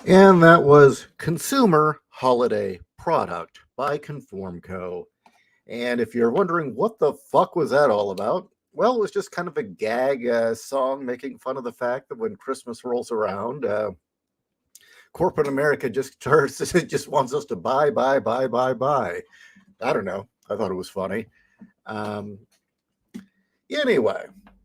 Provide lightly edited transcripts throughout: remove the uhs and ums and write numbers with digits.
And that was Consumer Holiday Product by Conformco. And if you're wondering what the fuck was that all about, well, it was just kind of a gag song making fun of the fact that when Christmas rolls around, corporate America just wants us to buy, buy, buy, buy, buy. I don't know. I thought it was funny. Um,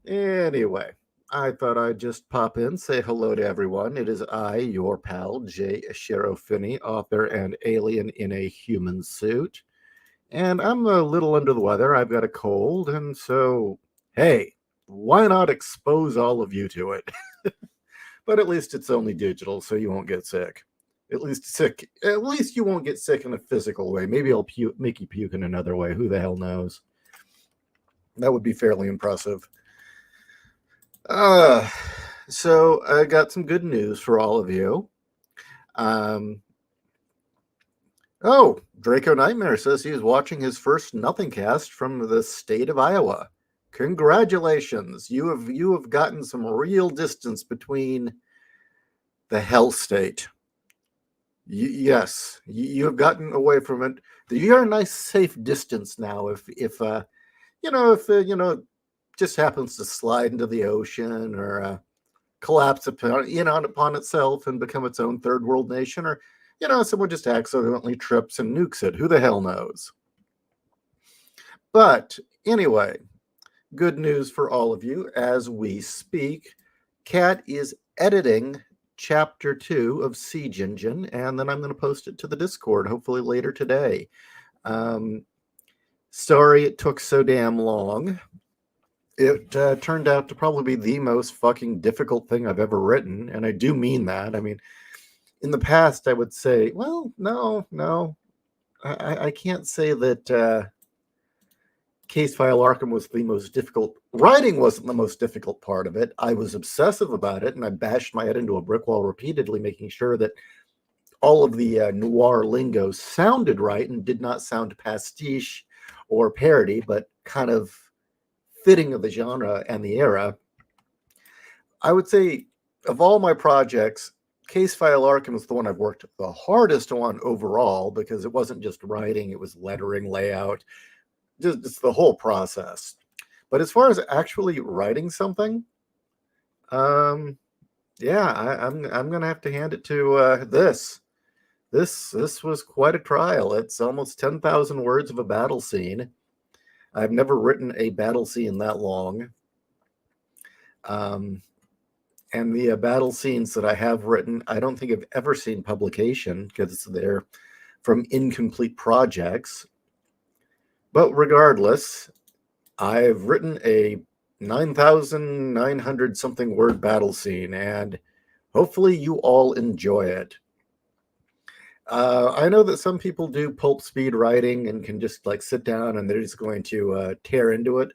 anyway, I thought I'd just pop in, say hello to everyone. It is I, your pal, J.Ishiro, author and alien in a human suit. And I'm a little under the weather. I've got a cold, and so, hey, why not expose all of you to it? But at least it's only digital, so you won't get sick. At least sick. At least you won't get sick in a physical way. Maybe I'll make you puke in another way. Who the hell knows? That would be fairly impressive. Uh, so I got some good news for all of you. Um, oh, Draco Nightmare says he is watching his first Nothingcast from the state of Iowa. Congratulations! You have gotten some real distance between the hell state. Yes, you have gotten away from it. You're a nice, safe distance now. If just happens to slide into the ocean or collapse upon itself and become its own third world nation, or someone just accidentally trips and nukes it. Who the hell knows? But anyway, good news for all of you as we speak. Kat is editing chapter 2 of Siege Engine, and then I'm going to post it to the Discord hopefully later today. Sorry it took so damn long. It turned out to probably be the most fucking difficult thing I've ever written, and I do mean that. I mean, in the past, I would say, well, no, I can't say that Case File Arkham was the most difficult. Writing wasn't the most difficult part of it. I was obsessive about it, and I bashed my head into a brick wall repeatedly, making sure that all of the noir lingo sounded right and did not sound pastiche or parody, but kind of fitting of the genre and the era. I would say of all my projects, Case File Arkham is the one I've worked the hardest on overall because it wasn't just writing, it was lettering, layout, just the whole process. But as far as actually writing something, yeah, I'm gonna have to hand it to this. This was quite a trial. It's almost 10,000 words of a battle scene. I've never written a battle scene that long. And the battle scenes that I have written, I don't think I've ever seen publication because they're from incomplete projects. But regardless, I've written a 9,900 something word battle scene, and hopefully you all enjoy it. I know that some people do pulp speed writing and can just like sit down and they're just going to tear into it.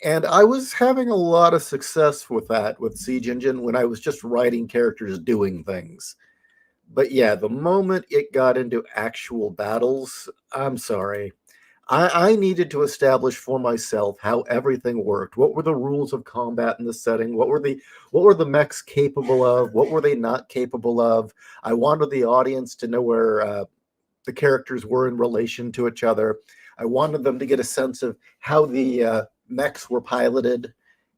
And I was having a lot of success with that with Siege Engine when I was just writing characters doing things. But yeah, the moment it got into actual battles, I'm sorry. I needed to establish for myself how everything worked. What were the rules of combat in this setting? What were the mechs capable of? What were they not capable of? I wanted the audience to know where the characters were in relation to each other. I wanted them to get a sense of how the mechs were piloted,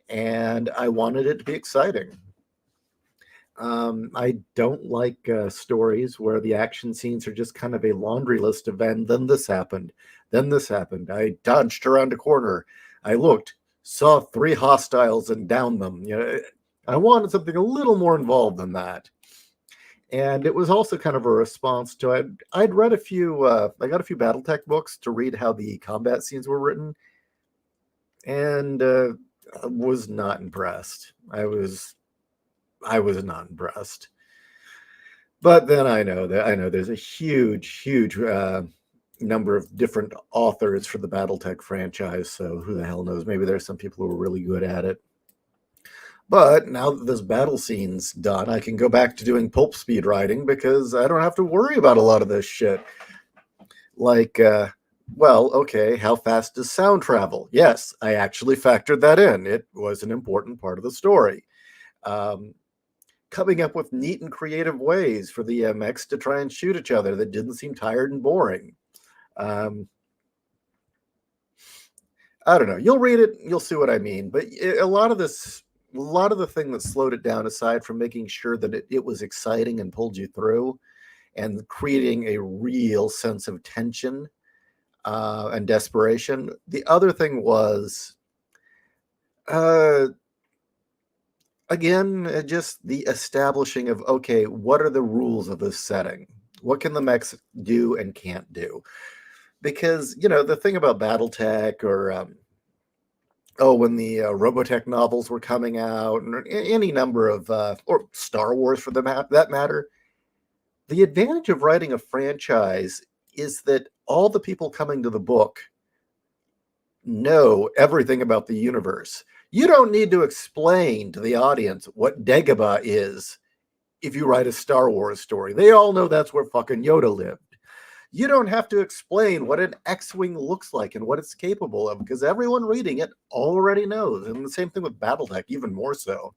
and I wanted it to be exciting. I don't like stories where the action scenes are just kind of a laundry list of, and then this happened, then this happened. I dodged around a corner. I looked, saw three hostiles and downed them. I wanted something a little more involved than that. And it was also kind of a response to I'd read a few. I got a few BattleTech books to read how the combat scenes were written, and was not impressed. I was not impressed. But then I know there's a huge number of different authors for the BattleTech franchise. So who the hell knows? Maybe there's some people who are really good at it. But now that this battle scene's done, I can go back to doing pulp speed writing because I don't have to worry about a lot of this shit. Like, well, okay, how fast does sound travel? Yes, I actually factored that in. It was an important part of the story. Um, coming up with neat and creative ways for the mechs to try and shoot each other that didn't seem tired and boring. I don't know. You'll read it, you'll see what I mean. But a lot of the thing that slowed it down, aside from making sure that it was exciting and pulled you through, and creating a real sense of tension and desperation. The other thing was, again, just the establishing of, okay, what are the rules of this setting? What can the mechs do and can't do? Because, the thing about Battletech or, when the Robotech novels were coming out, and any number of, or Star Wars for that matter, the advantage of writing a franchise is that all the people coming to the book know everything about the universe. You don't need to explain to the audience what Dagobah is if you write a Star Wars story. They all know that's where fucking Yoda lived. You don't have to explain what an X-Wing looks like and what it's capable of, because everyone reading it already knows. And the same thing with Battletech, even more so.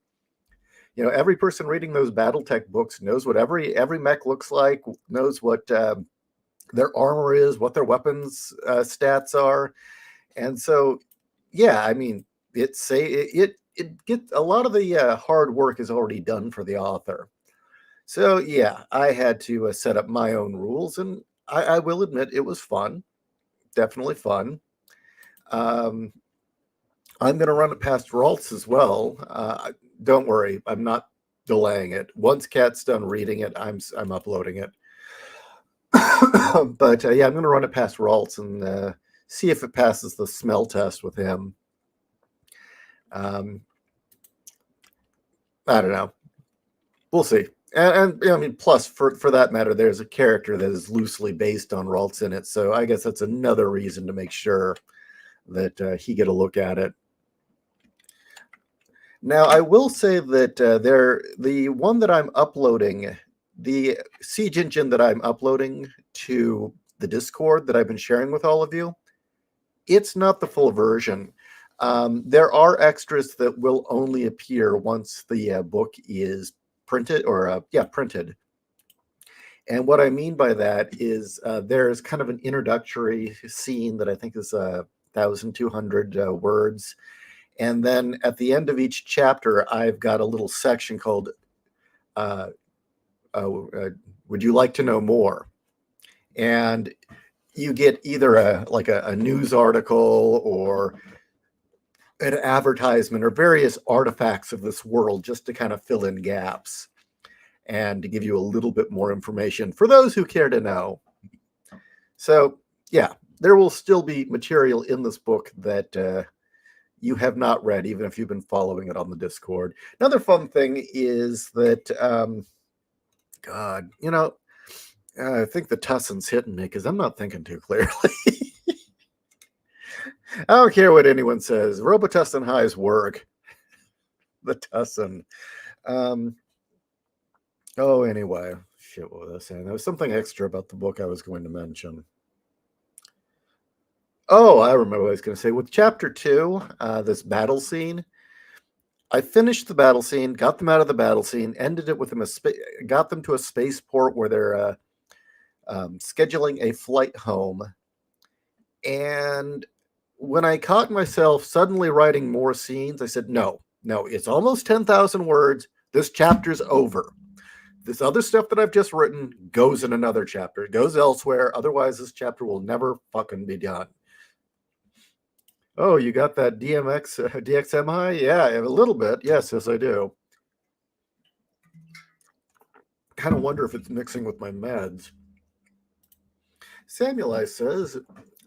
Every person reading those Battletech books knows what every mech looks like, knows what their armor is, what their weapons stats are. And so, yeah, I mean, it gets a lot of the hard work is already done for the author. So yeah, I had to set up my own rules, and I will admit it was fun, definitely fun. I'm going to run it past Raltz as well. Don't worry, I'm not delaying it. Once Kat's done reading it, I'm uploading it. But yeah, I'm going to run it past Raltz and see if it passes the smell test with him. I don't know. We'll see. And I mean, plus for that matter, there's a character that is loosely based on Raltz in it, so I guess that's another reason to make sure that he get a look at it. Now, I will say that the one that I'm uploading, the Siege engine that I'm uploading to the Discord that I've been sharing with all of you, it's not the full version. There are extras that will only appear once the book is printed, or printed. And what I mean by that is there's kind of an introductory scene that I think is 1,200 words. And then at the end of each chapter, I've got a little section called Would You Like to Know More? And you get either a news article or an advertisement or various artifacts of this world, just to kind of fill in gaps and to give you a little bit more information for those who care to know. So yeah, there will still be material in this book that you have not read, even if you've been following it on the Discord. Another fun thing is that, God, I think the Tusson's hitting me because I'm not thinking too clearly. I don't care what anyone says. Robitussin High's work. The Tusson. Anyway. Shit, what was I saying? There was something extra about the book I was going to mention. Oh, I remember what I was going to say. With chapter 2, this battle scene, I finished the battle scene, got them out of the battle scene, ended it with them, got them to a spaceport where they're scheduling a flight home. And when I caught myself suddenly writing more scenes, I said, no, it's almost 10,000 words. This chapter's over. This other stuff that I've just written goes in another chapter. It goes elsewhere. Otherwise, this chapter will never fucking be done. Oh, you got that DXM high? Yeah, a little bit. Yes, I do. Kind of wonder if it's mixing with my meds. Samuel says,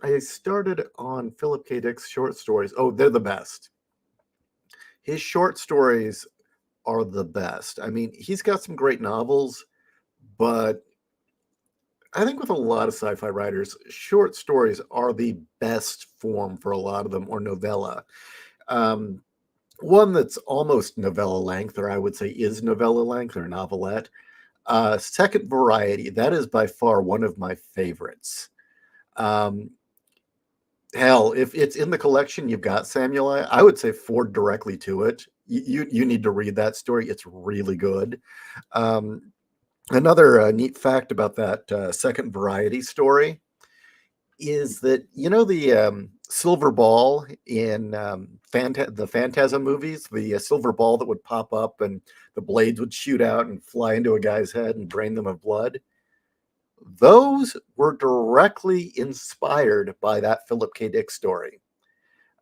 I started on Philip K. Dick's short stories. Oh, they're the best. His short stories are the best. I mean, he's got some great novels, but I think with a lot of sci-fi writers, short stories are the best form for a lot of them, or novella. One that's almost novella length, or I would say is novella length or novelette. Second Variety, that is by far one of my favorites. Hell, if it's in the collection you've got, Samuel, I would say forward directly to it. You need to read that story. It's really good. Um, Another neat fact about that second variety story is that the silver ball in the Phantasm movies, the silver ball that would pop up and the blades would shoot out and fly into a guy's head and drain them of blood. Those were directly inspired by that Philip K. Dick story.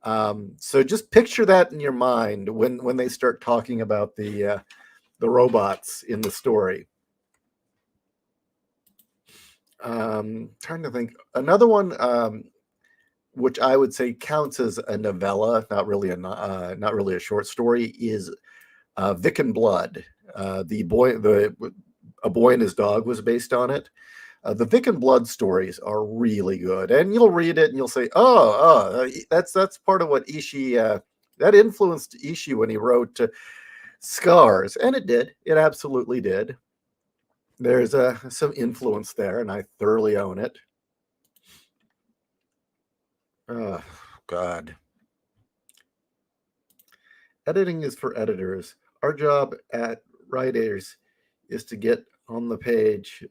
So just picture that in your mind when they start talking about the robots in the story. Trying to think. Another one, which I would say counts as a novella, not really a short story, is Vic and Blood. A Boy and His Dog was based on it. The Vic and Blood stories are really good, and you'll read it and you'll say, that's part of what Ishii that influenced Ishii when he wrote Scars," and it did. It absolutely did. There's some influence there, and I thoroughly own it. Oh, God. Editing is for editors. Our job at writers is to get it on the page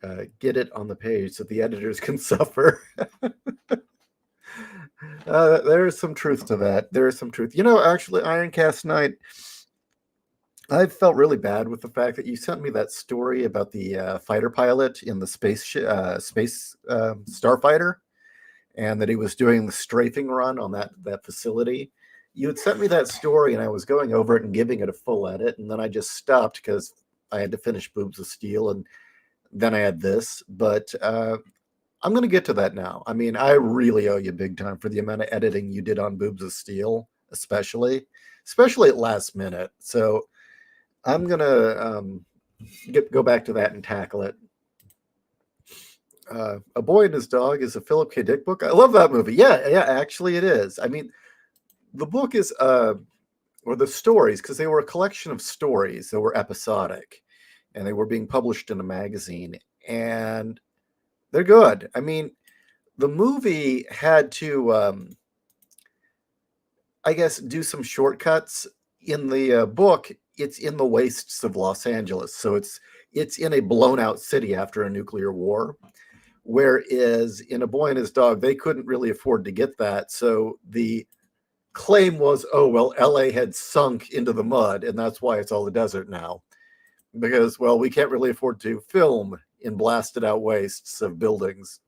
so the editors can suffer. There is some truth to that. There is some truth. Actually, Ironcast Night, I felt really bad with the fact that you sent me that story about the fighter pilot in the space starfighter, and that he was doing the strafing run on that facility. You had sent me that story, and I was going over it and giving it a full edit, and then I just stopped because I had to finish Boobs of Steel, and then I had this. But I'm going to get to that now. I mean, I really owe you big time for the amount of editing you did on Boobs of Steel, especially at last minute. So I'm going to go back to that and tackle it. A Boy and His Dog is a Philip K. Dick book. I love that movie. Yeah, actually it is. I mean, the book is, or the stories, because they were a collection of stories that were episodic, and they were being published in a magazine, and they're good. I mean, the movie had to, I guess, do some shortcuts. In the book, it's in the wastes of Los Angeles, so it's in a blown out city after a nuclear war. Whereas in A Boy and His Dog, they couldn't really afford to get that. So the claim was, oh, well, LA had sunk into the mud, and that's why it's all a desert now. Because, well, we can't really afford to film in blasted out wastes of buildings,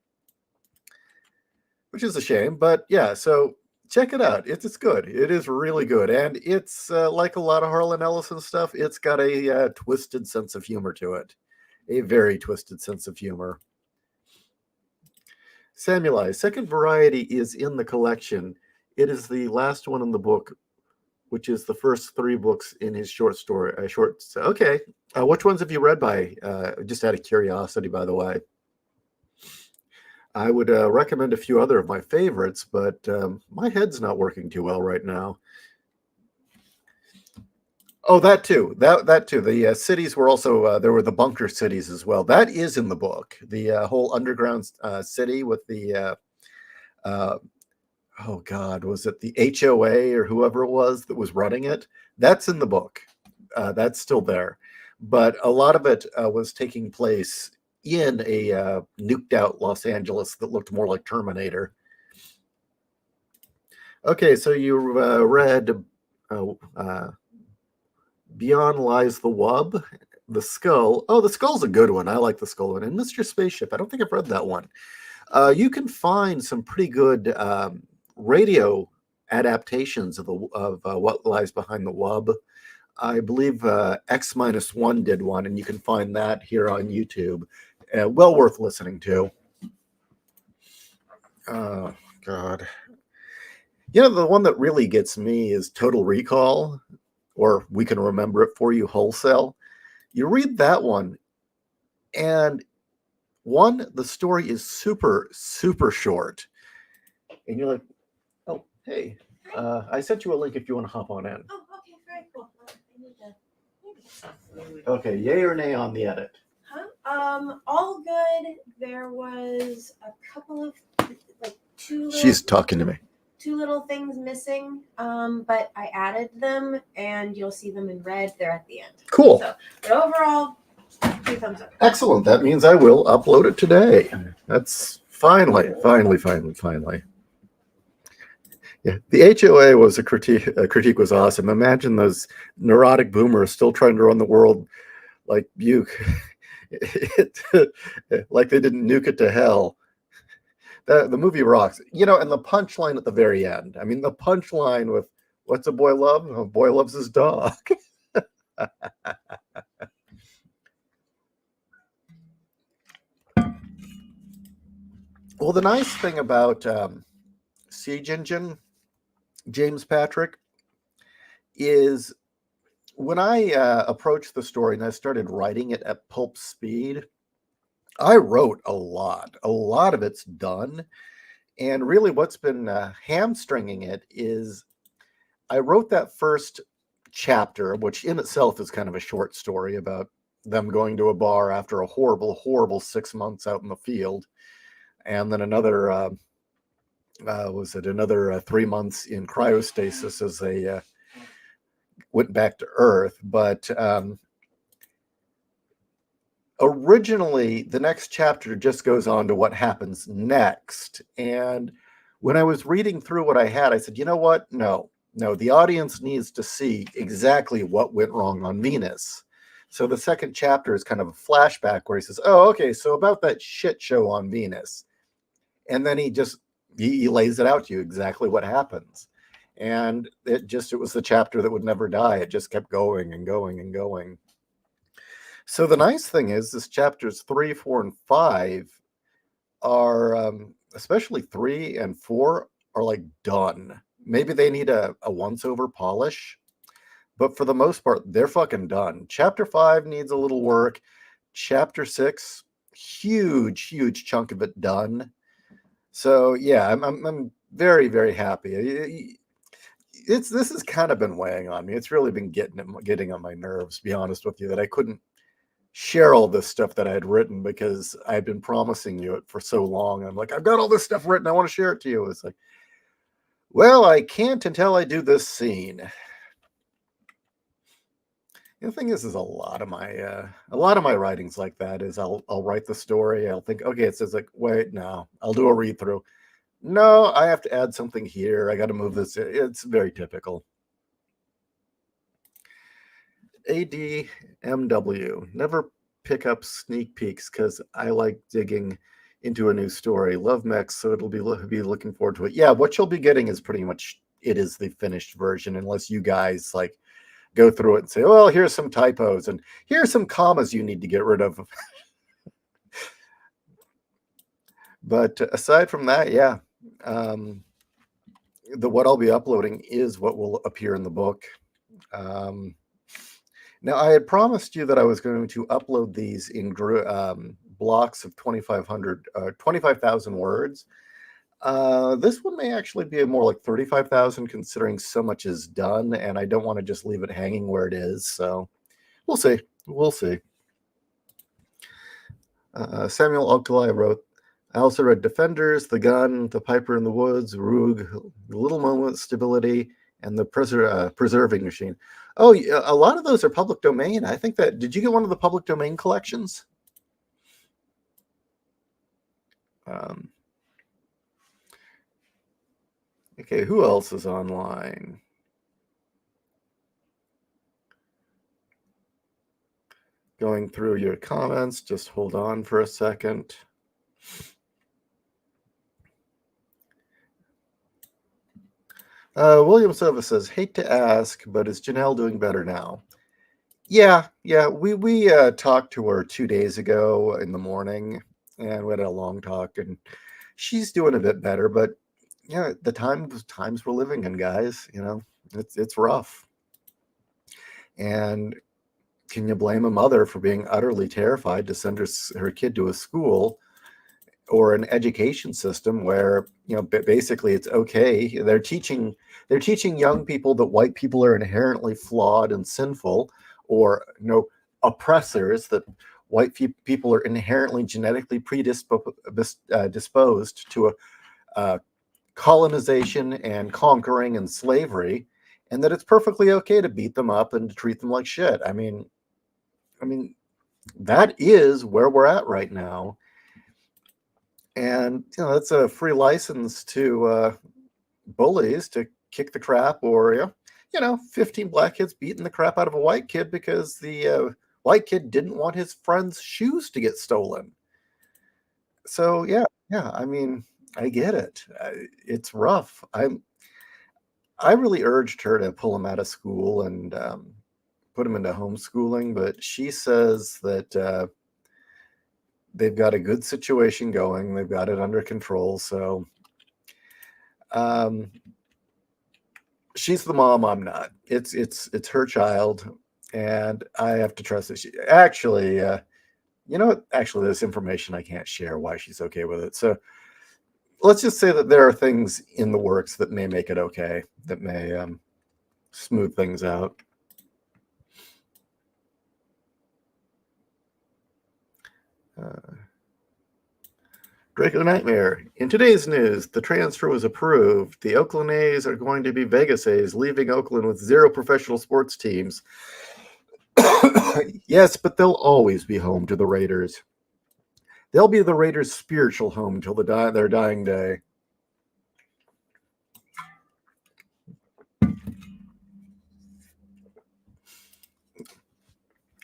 which is a shame. But yeah, so check it out. It's good. It is really good. And it's like a lot of Harlan Ellison stuff, it's got a twisted sense of humor to it. A very twisted sense of humor. Samueli, second variety is in the collection. It is the last one in the book, which is the first three books in his short story. Okay. Which ones have you read by? Just out of curiosity, by the way. I would recommend a few other of my favorites, but my head's not working too well right now. Oh, that too. That too. The cities were also there were the bunker cities as well. That is in the book. The whole underground city with the oh God, was it the HOA or whoever it was that was running it? That's in the book. That's still there, but a lot of it was taking place in a nuked out Los Angeles that looked more like Terminator. Okay, so you read Beyond Lies the Wub, The Skull. Oh, The Skull's a good one. I like The Skull one. And Mr. Spaceship. I don't think I've read that one. You can find some pretty good radio adaptations of What Lies Behind the Wub. I believe X-1 did one, and you can find that here on YouTube. Well worth listening to. Oh, God. The one that really gets me is Total Recall, or We Can Remember It For You Wholesale. You read that one, and the story is super, super short. And you're like, oh, hey, I sent you a link if you want to hop on in. Oh, okay, very cool. Okay, yay or nay on the edit? All good. There was a couple of, like, She's talking to me. Two little things missing, but I added them, and you'll see them in red. They're at the end. Cool. So, but overall, 2 thumbs up. Excellent. That means I will upload it today. That's finally. Yeah, the HOA was a critique. Critique was awesome. Imagine those neurotic boomers still trying to run the world like Buke, like they didn't nuke it to hell. The movie rocks, and the punchline at the very end. I mean, the punchline with "What's a boy love? A boy loves his dog." Well, the nice thing about Siege Engine, James Patrick, is when I approached the story and I started writing it at pulp speed, I wrote a lot. A lot of it's done. And really, what's been hamstringing it is I wrote that first chapter, which in itself is kind of a short story about them going to a bar after a horrible, horrible 6 months out in the field. And then another, another 3 months in cryostasis as they went back to Earth. But originally, the next chapter just goes on to what happens next. And when I was reading through what I had, I said, you know what? No, the audience needs to see exactly what went wrong on Venus. So the second chapter is kind of a flashback where he says, oh, okay, so about that shit show on Venus. And then he lays it out to you exactly what happens. And it was the chapter that would never die. It just kept going and going and going. So the nice thing is this chapters 3, 4, and 5 are, especially 3 and 4 are like done. Maybe they need a once over polish, but for the most part, they're fucking done. Chapter 5 needs a little work. Chapter 6, huge chunk of it done. So yeah, I'm very, very happy. This has kind of been weighing on me. It's really been getting on my nerves, to be honest with you, that I couldn't share all this stuff that I had written because I had been promising you it for so long. I'm like, I've got all this stuff written. I want to share it to you. It's like, well, I can't until I do this scene. The thing is a lot of my writings like that is I'll write the story. I'll think, okay, it says like, wait, no, I'll do a read through. No, I have to add something here. I got to move this. It's very typical. ADMW, never pick up sneak peeks because I like digging into a new story. Love mechs, so it'll be looking forward to it. Yeah, what you'll be getting is pretty much it is the finished version, unless you guys like go through it and say, well, here's some typos and here's some commas you need to get rid of. But aside from that, yeah, what I'll be uploading is what will appear in the book. Now, I had promised you that I was going to upload these in blocks of 25,000 words. This one may actually be more like 35,000 considering so much is done, and I don't want to just leave it hanging where it is. So we'll see. Samuel Alcali wrote, I also read Defenders, The Gun, The Piper in the Woods, Rogue, Little Moment, Stability, and The Preserving Machine. Oh, a lot of those are public domain. I think that, did you get one of the public domain collections? Okay, who else is online? Going through your comments, just hold on for a second. William Silva says, hate to ask, but is Janelle doing better now? Yeah. We talked to her 2 days ago in the morning, and we had a long talk, and she's doing a bit better. But yeah, the times we're living in, guys, it's rough. And can you blame a mother for being utterly terrified to send her kid to a school or an education system where basically it's okay? They're teaching young people that white people are inherently flawed and sinful, or oppressors, that white people are inherently genetically predisposed to a colonization and conquering and slavery, and that it's perfectly okay to beat them up and to treat them like shit. I mean, that is where we're at right now, and that's a free license to bullies to kick the crap, or 15 black kids beating the crap out of a white kid because the white kid didn't want his friend's shoes to get stolen. So yeah, I mean, I get it. It's rough. I really urged her to pull him out of school and put him into homeschooling, but she says that they've got a good situation going. They've got it under control. So um, she's the mom. I'm not. It's her child, and I have to trust that she actually. You know what? Actually, this information I can't share why she's okay with it. So let's just say that there are things in the works that may make it okay, that may smooth things out. Draco Nightmare. In today's news, the transfer was approved. The Oakland A's are going to be Vegas A's, leaving Oakland with 0 professional sports teams. Yes, but they'll always be home to the Raiders. They'll be the Raiders' spiritual home till their dying day.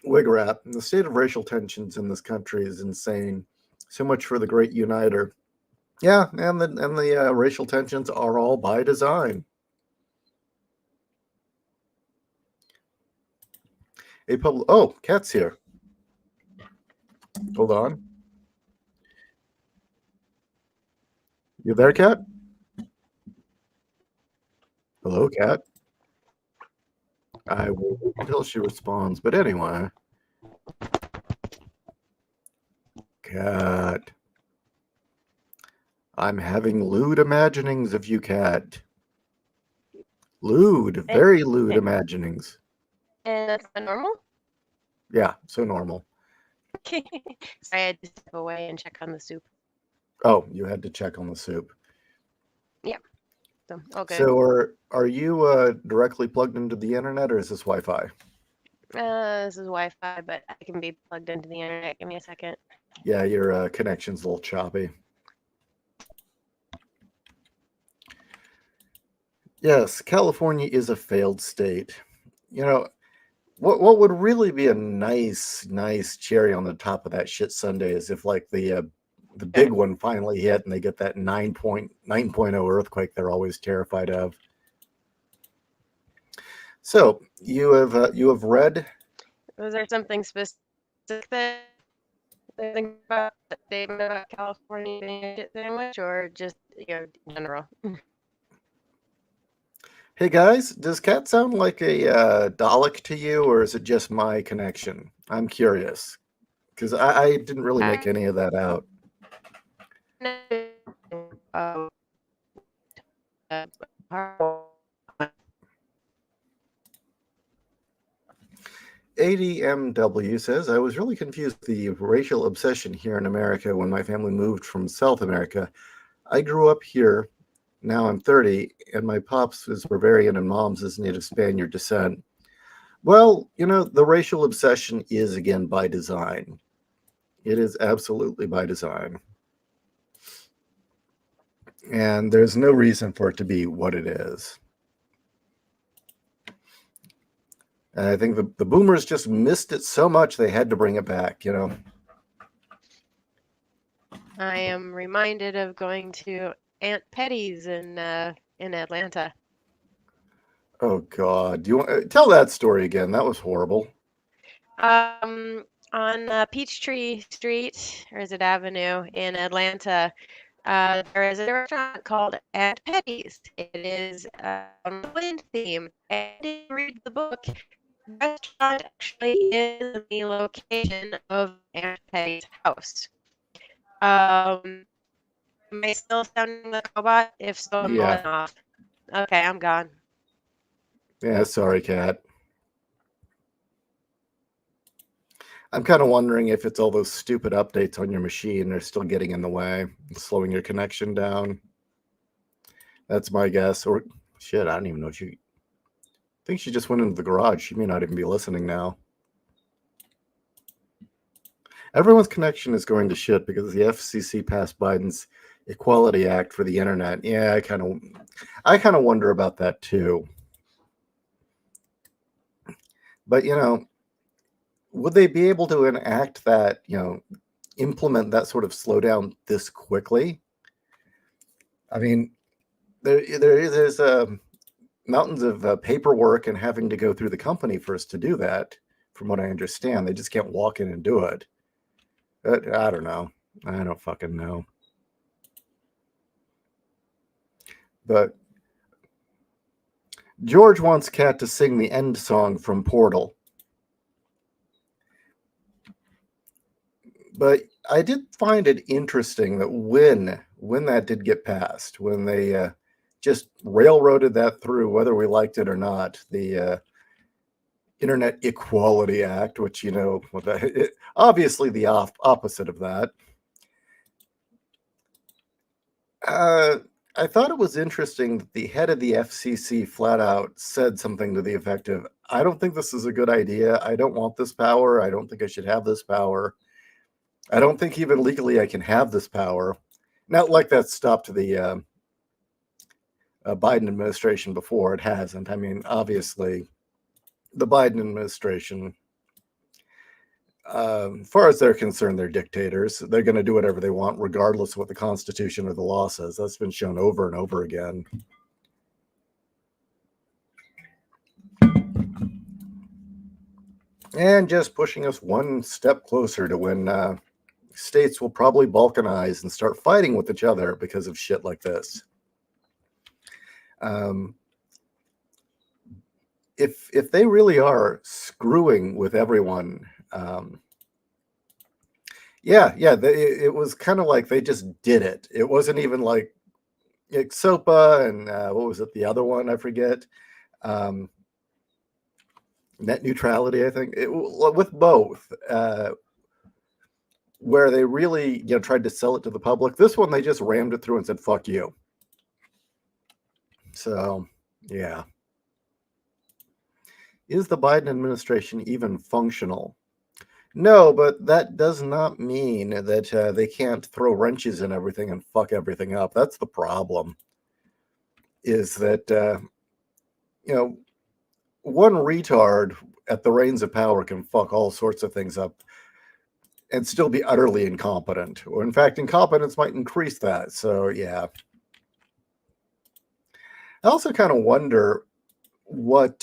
Wig rap. The state of racial tensions in this country is insane. So much for the great uniter. Yeah, and the racial tensions are all by design. Oh, Cat's here. Hold on. You there, Cat? Hello, Cat. I will wait until she responds. But anyway, Cat. I'm having lewd imaginings of you, Cat. Lewd, very lewd imaginings. And that's not normal? Yeah, so normal. Okay. Sorry, I had to step away and check on the soup. Oh, you had to check on the soup. Yeah. So, okay. So are you directly plugged into the internet, or is this Wi-Fi? This is Wi-Fi, but I can be plugged into the internet. Give me a second. Yeah, your connection's a little choppy. Yes, California is a failed state. What would really be a nice cherry on the top of that shit sundae is if like the big one finally hit and they get that 9.0 earthquake they're always terrified of. So you have read. Was there something specific that I think about that statement about California being a shit sandwich, or just in general? Hey guys, does Cat sound like a Dalek to you, or is it just my connection? I'm curious because I didn't really make any of that out. ADMW says, I was really confused with the racial obsession here in America when my family moved from South America. I grew up here. Now I'm 30, and my pops is Bavarian and mom's is native Spaniard descent. Well, the racial obsession is, again, by design. It is absolutely by design. And there's no reason for it to be what it is. And I think the boomers just missed it so much they had to bring it back, I am reminded of going to Aunt Petty's in Atlanta. Oh God! Do you want tell that story again? That was horrible. On Peachtree Street, or is it Avenue, in Atlanta, there is a restaurant called Aunt Petty's. It is on the wind theme. I didn't read the book. The restaurant actually is the location of Aunt Petty's house. Am I still sounding like a robot? If so, I'm going off. Okay, I'm gone. Yeah, sorry, Cat. I'm kind of wondering if it's all those stupid updates on your machine are still getting in the way, slowing your connection down. That's my guess. Or shit, I don't even know. I think she just went into the garage. She may not even be listening now. Everyone's connection is going to shit because the FCC passed Biden's Equality Act for the internet. Yeah, I kind of wonder about that too. But would they be able to enact that? Implement that sort of slowdown this quickly? I mean, there's mountains of paperwork and having to go through the company first to do that. From what I understand, they just can't walk in and do it. I don't know. I don't fucking know. But George wants Kat to sing the end song from Portal. But I did find it interesting that when that did get passed, when they just railroaded that through, whether we liked it or not, the Internet Equality Act, which obviously the opposite of that. I thought it was interesting that the head of the FCC flat out said something to the effect of, "I don't think this is a good idea. I don't want this power. I don't think I should have this power. I don't think even legally I can have this power." Not like that stopped the Biden administration before. It hasn't. I mean, obviously, the Biden administration, as far as they're concerned, they're dictators. They're going to do whatever they want, regardless of what the Constitution or the law says. That's been shown over and over again. And just pushing us one step closer to when states will probably balkanize and start fighting with each other because of shit like this. If they really are screwing with everyone, it was kind of like they just did it. It wasn't even like SOPA and what was it? The other one, I forget. Net neutrality, I think. With both, where they really tried to sell it to the public. This one, they just rammed it through and said, "Fuck you." So, yeah. Is the Biden administration even functional? No, but that does not mean that they can't throw wrenches in everything and fuck everything up. That's the problem. Is that, one retard at the reins of power can fuck all sorts of things up and still be utterly incompetent. Or in fact, incompetence might increase that. So, yeah. I also kind of wonder what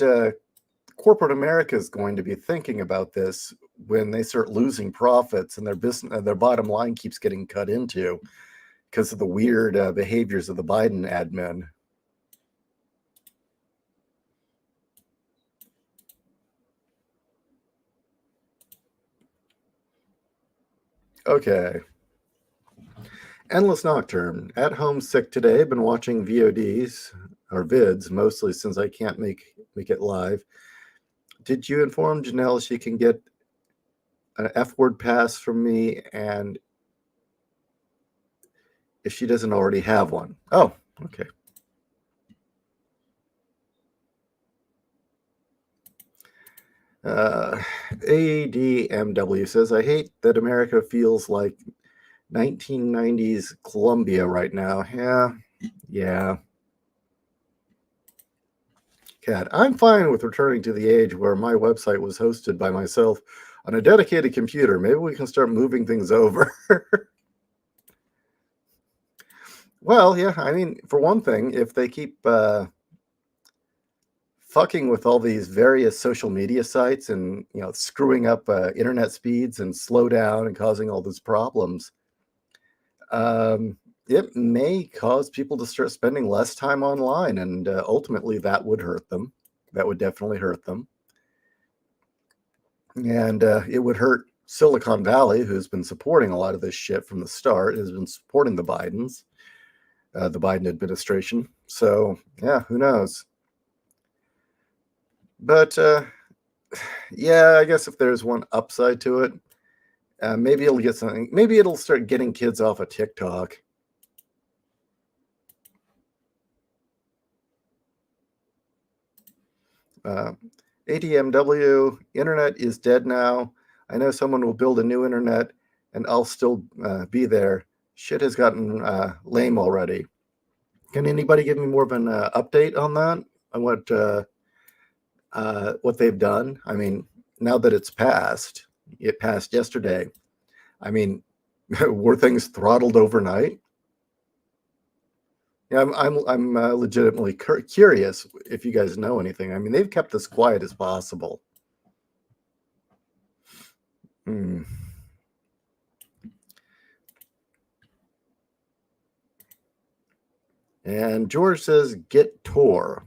corporate America is going to be thinking about this when they start losing profits and their business, their bottom line keeps getting cut into because of the weird behaviors of the Biden admin. Okay. Endless Nocturne. At home sick today. Been watching VODs or vids mostly since I can't make it live. Did you inform Janelle she can get an F-word pass from me, and if she doesn't already have one? Oh, okay. ADMW says, I hate that America feels like 1990s Colombia right now. Yeah. Cat, I'm fine with returning to the age where my website was hosted by myself on a dedicated computer. Maybe we can start moving things over. Well, yeah, I mean, for one thing, if they keep fucking with all these various social media sites and screwing up internet speeds and slow down and causing all these problems, it may cause people to start spending less time online, and ultimately that would hurt them. That would definitely hurt them. And it would hurt Silicon Valley, who's been supporting a lot of this shit from the start, has been supporting the Bidens, the Biden administration. So, yeah, who knows? But, yeah, I guess if there's one upside to it, maybe it'll get something. Maybe it'll start getting kids off of TikTok. ADMW, internet is dead now. I know someone will build a new internet and I'll still be there. Shit has gotten lame already. Can anybody give me more of an update on that? On what they've done? I mean, now that it passed yesterday. I mean, were things throttled overnight? Yeah, I'm legitimately curious if you guys know anything. I mean, they've kept this quiet as possible. Hmm. And George says, "Get Tor."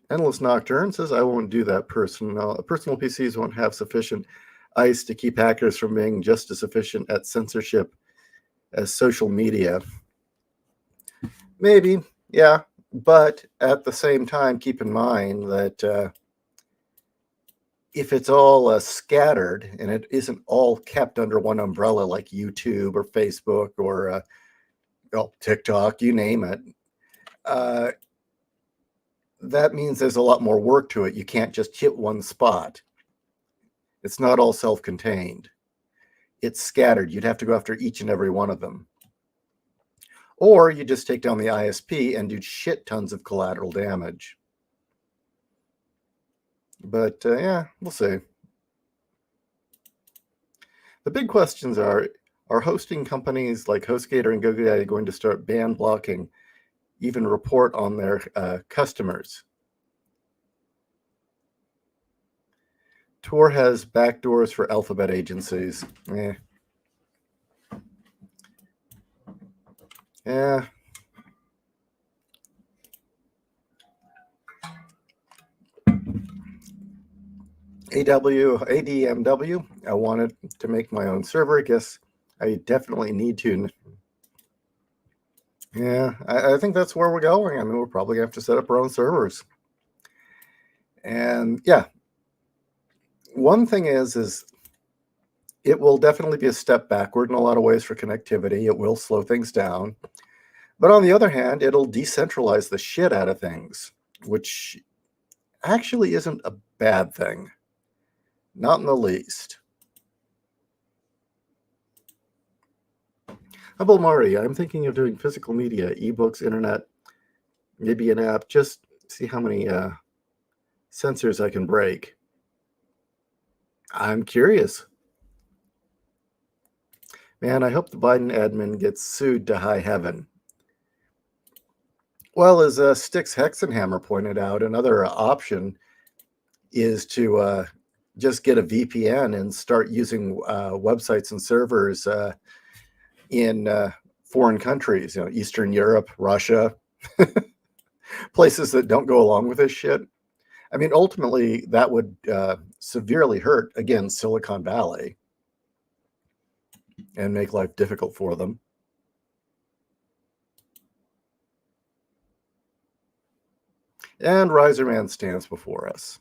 Endless Nocturne says, "I won't do that. Personal PCs won't have sufficient ice to keep hackers from being just as efficient at censorship as social media." Maybe, yeah, but at the same time, keep in mind that if it's all scattered and it isn't all kept under one umbrella like YouTube or Facebook or TikTok, you name it, that means there's a lot more work to it. You can't just hit one spot. It's not all self-contained. It's scattered. You'd have to go after each and every one of them. Or you just take down the ISP and do shit tons of collateral damage. But yeah, we'll see. The big questions are hosting companies like HostGator and GoDaddy going to start ban blocking, even report on their customers? Tor has backdoors for alphabet agencies. Yeah. ADMW, I wanted to make my own server. I guess I definitely need to. Yeah, I think that's where we're going. I mean, we're probably going to have to set up our own servers. And yeah, one thing is it will definitely be a step backward in a lot of ways for connectivity. It will slow things down. But on the other hand, it'll decentralize the shit out of things, which actually isn't a bad thing. Not in the least. Humble Mari, I'm thinking of doing physical media, ebooks, internet, maybe an app, just see how many sensors I can break. I'm curious. Man, I hope the Biden admin gets sued to high heaven. Well, as Styx Hexenhammer pointed out, another option is to just get a VPN and start using websites and servers in foreign countries, Eastern Europe, Russia, places that don't go along with this shit. I mean, ultimately, that would severely hurt, again, Silicon Valley and make life difficult for them. And Riserman stands before us.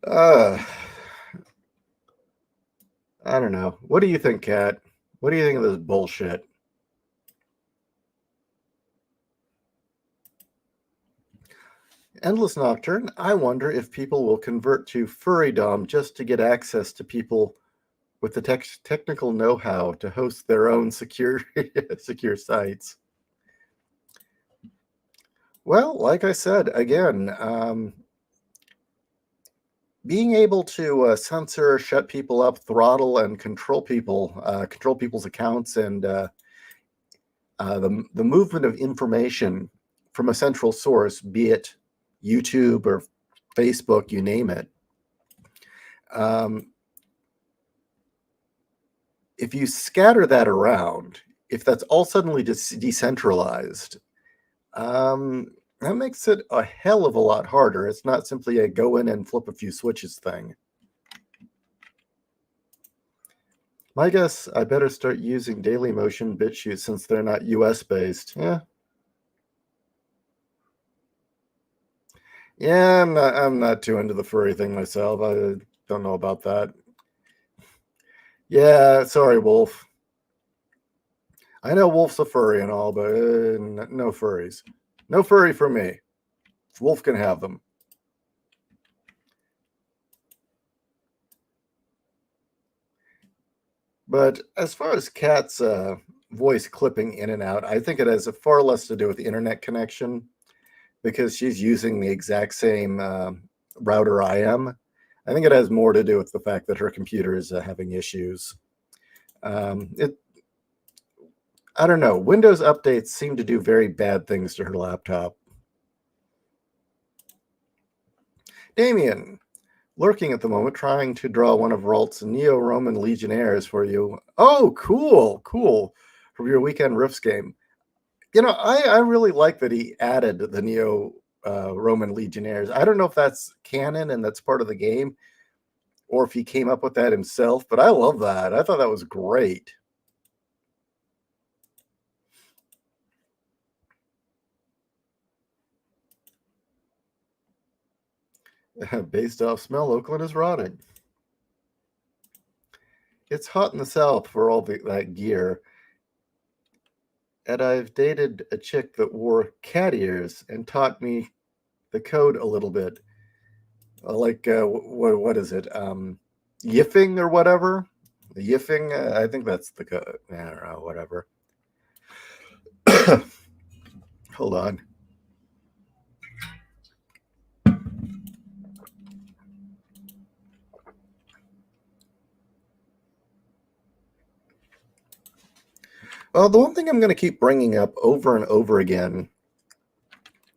I don't know. What do you think, Kat? What do you think of this bullshit? Endless Nocturne, I wonder if people will convert to Furrydom just to get access to people with the technical know-how to host their own secure sites. Well, like I said, again, being able to censor, shut people up, throttle, and control people's accounts, and the movement of information from a central source, be it YouTube or Facebook, you name it. If you scatter that around, if that's all suddenly decentralized, that makes it a hell of a lot harder. It's not simply a go in and flip a few switches thing. My guess, I better start using Dailymotion, BitChute, since they're not US based. Yeah, I'm not too into the furry thing myself. I don't know about that. Yeah, sorry, Wolf. I know Wolf's a furry and all, but no furries. No furry for me. Wolf can have them. But as far as Kat's voice clipping in and out, I think it has far less to do with the internet connection because she's using the exact same router I am. I think it has more to do with the fact that her computer is having issues. I don't know. Windows updates seem to do very bad things to her laptop. Damien, lurking at the moment, trying to draw one of Ralt's Neo-Roman Legionnaires for you. Oh, cool. For your weekend Rifts game. You know, I really like that he added the Neo-Roman Legionnaires. I don't know if that's canon and that's part of the game, or if he came up with that himself, but I love that. I thought that was great. Based off smell, Oakland is rotting. It's hot in the South for all that gear. And I've dated a chick that wore cat ears and taught me the code a little bit. Like, what is it? Yiffing or whatever? Yiffing? I think that's the code. I don't know, whatever. Hold on. Well, the one thing I'm going to keep bringing up over and over again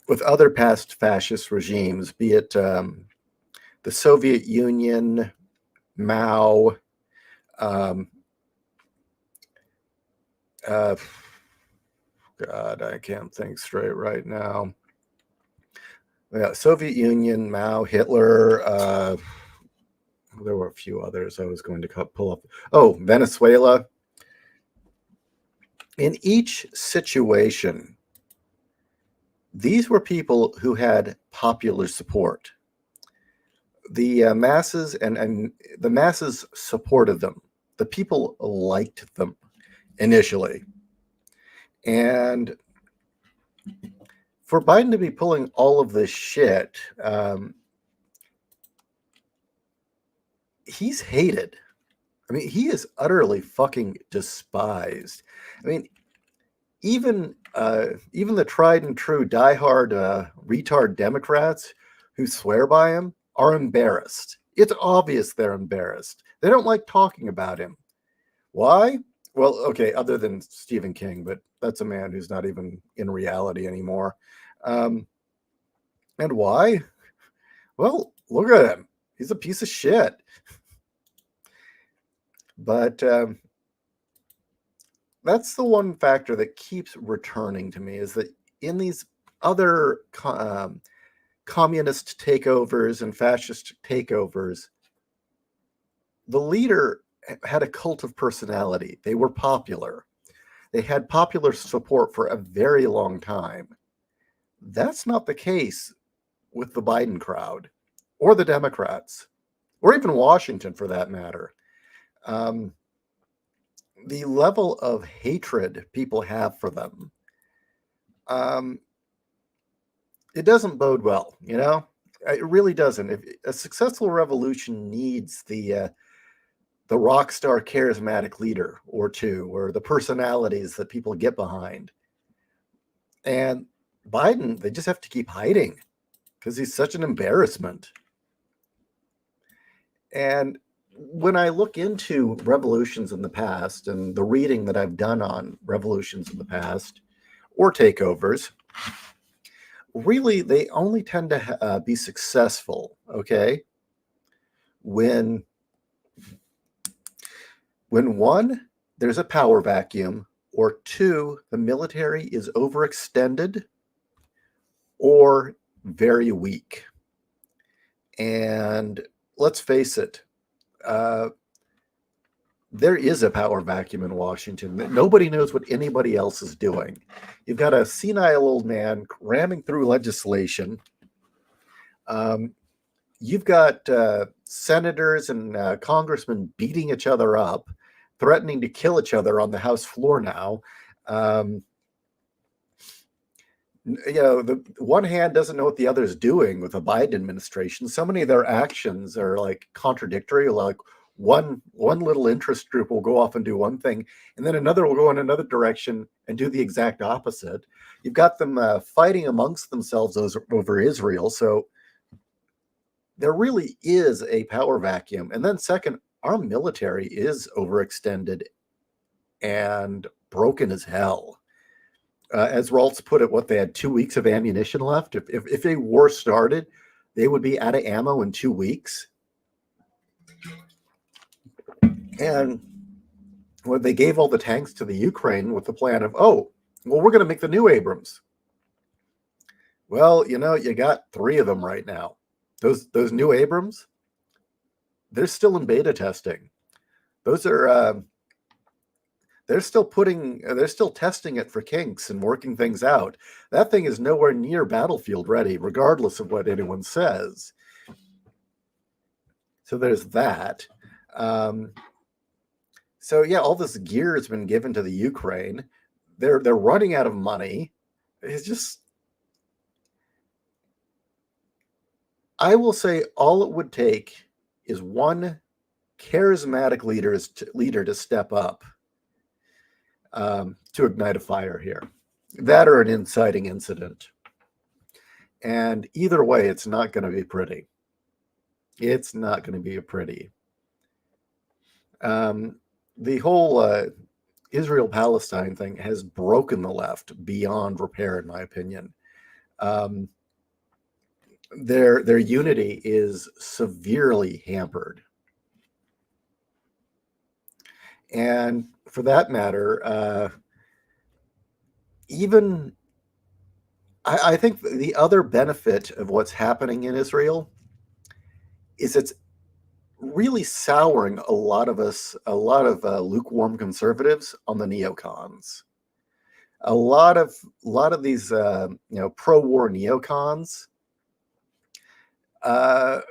with other past fascist regimes, be it the Soviet Union, Mao, God, I can't think straight right now. Yeah, Soviet Union, Mao, Hitler. There were a few others I was going to pull up. Oh, Venezuela. In each situation, these were people who had popular support. The masses and the masses supported them. The people liked them initially. And for Biden to be pulling all of this shit, he's hated. I mean, he is utterly fucking despised. I mean, even the tried and true diehard retard Democrats who swear by him are embarrassed. It's obvious they're embarrassed. They don't like talking about him. Why? Well, okay, other than Stephen King, but that's a man who's not even in reality anymore. And why? Well, look at him. He's a piece of shit. But that's the one factor that keeps returning to me, is that in these other communist takeovers and fascist takeovers, the leader had a cult of personality. They were popular. They had popular support for a very long time. That's not the case with the Biden crowd or the Democrats, or even Washington for that matter. The level of hatred people have for them, it doesn't bode well, you know? It really doesn't. If a successful revolution needs the rock star charismatic leader or two, or the personalities that people get behind. And Biden, they just have to keep hiding because he's such an embarrassment. And when I look into revolutions in the past and the reading that I've done on revolutions in the past or takeovers, really they only tend to be successful, okay, when one, there's a power vacuum, or two, the military is overextended or very weak. And let's face it, there is a power vacuum in Washington that nobody knows what anybody else is doing. You've got a senile old man ramming through legislation. You've got senators and congressmen beating each other up, threatening to kill each other on the House floor now. Um, the one hand doesn't know what the other is doing with the Biden administration. So many of their actions are like contradictory. Like one little interest group will go off and do one thing, and then another will go in another direction and do the exact opposite. You've got them fighting amongst themselves over Israel. So there really is a power vacuum. And then second, our military is overextended and broken as hell. As Raltz put it, what they had 2 weeks of ammunition left. If a war started, they would be out of ammo in 2 weeks. And when they gave all the tanks to the Ukraine with the plan of, oh, well, we're going to make the new Abrams. Well, you got 3 of them right now. Those new Abrams, they're still in beta testing. Those are they're still testing it for kinks and working things out. That thing is nowhere near battlefield ready, regardless of what anyone says. So there's that. So yeah, all this gear has been given to the Ukraine. They're running out of money. It's just, I will say, all it would take is one charismatic leader to step up to ignite a fire here. That or an inciting incident. And either way, it's not going to be pretty. It's not going to be pretty. The whole Israel-Palestine thing has broken the left beyond repair, in my opinion. Their unity is severely hampered. And for that matter, I think the other benefit of what's happening in Israel is it's really souring a lot of lukewarm conservatives on the neocons. A lot of these pro-war neocons are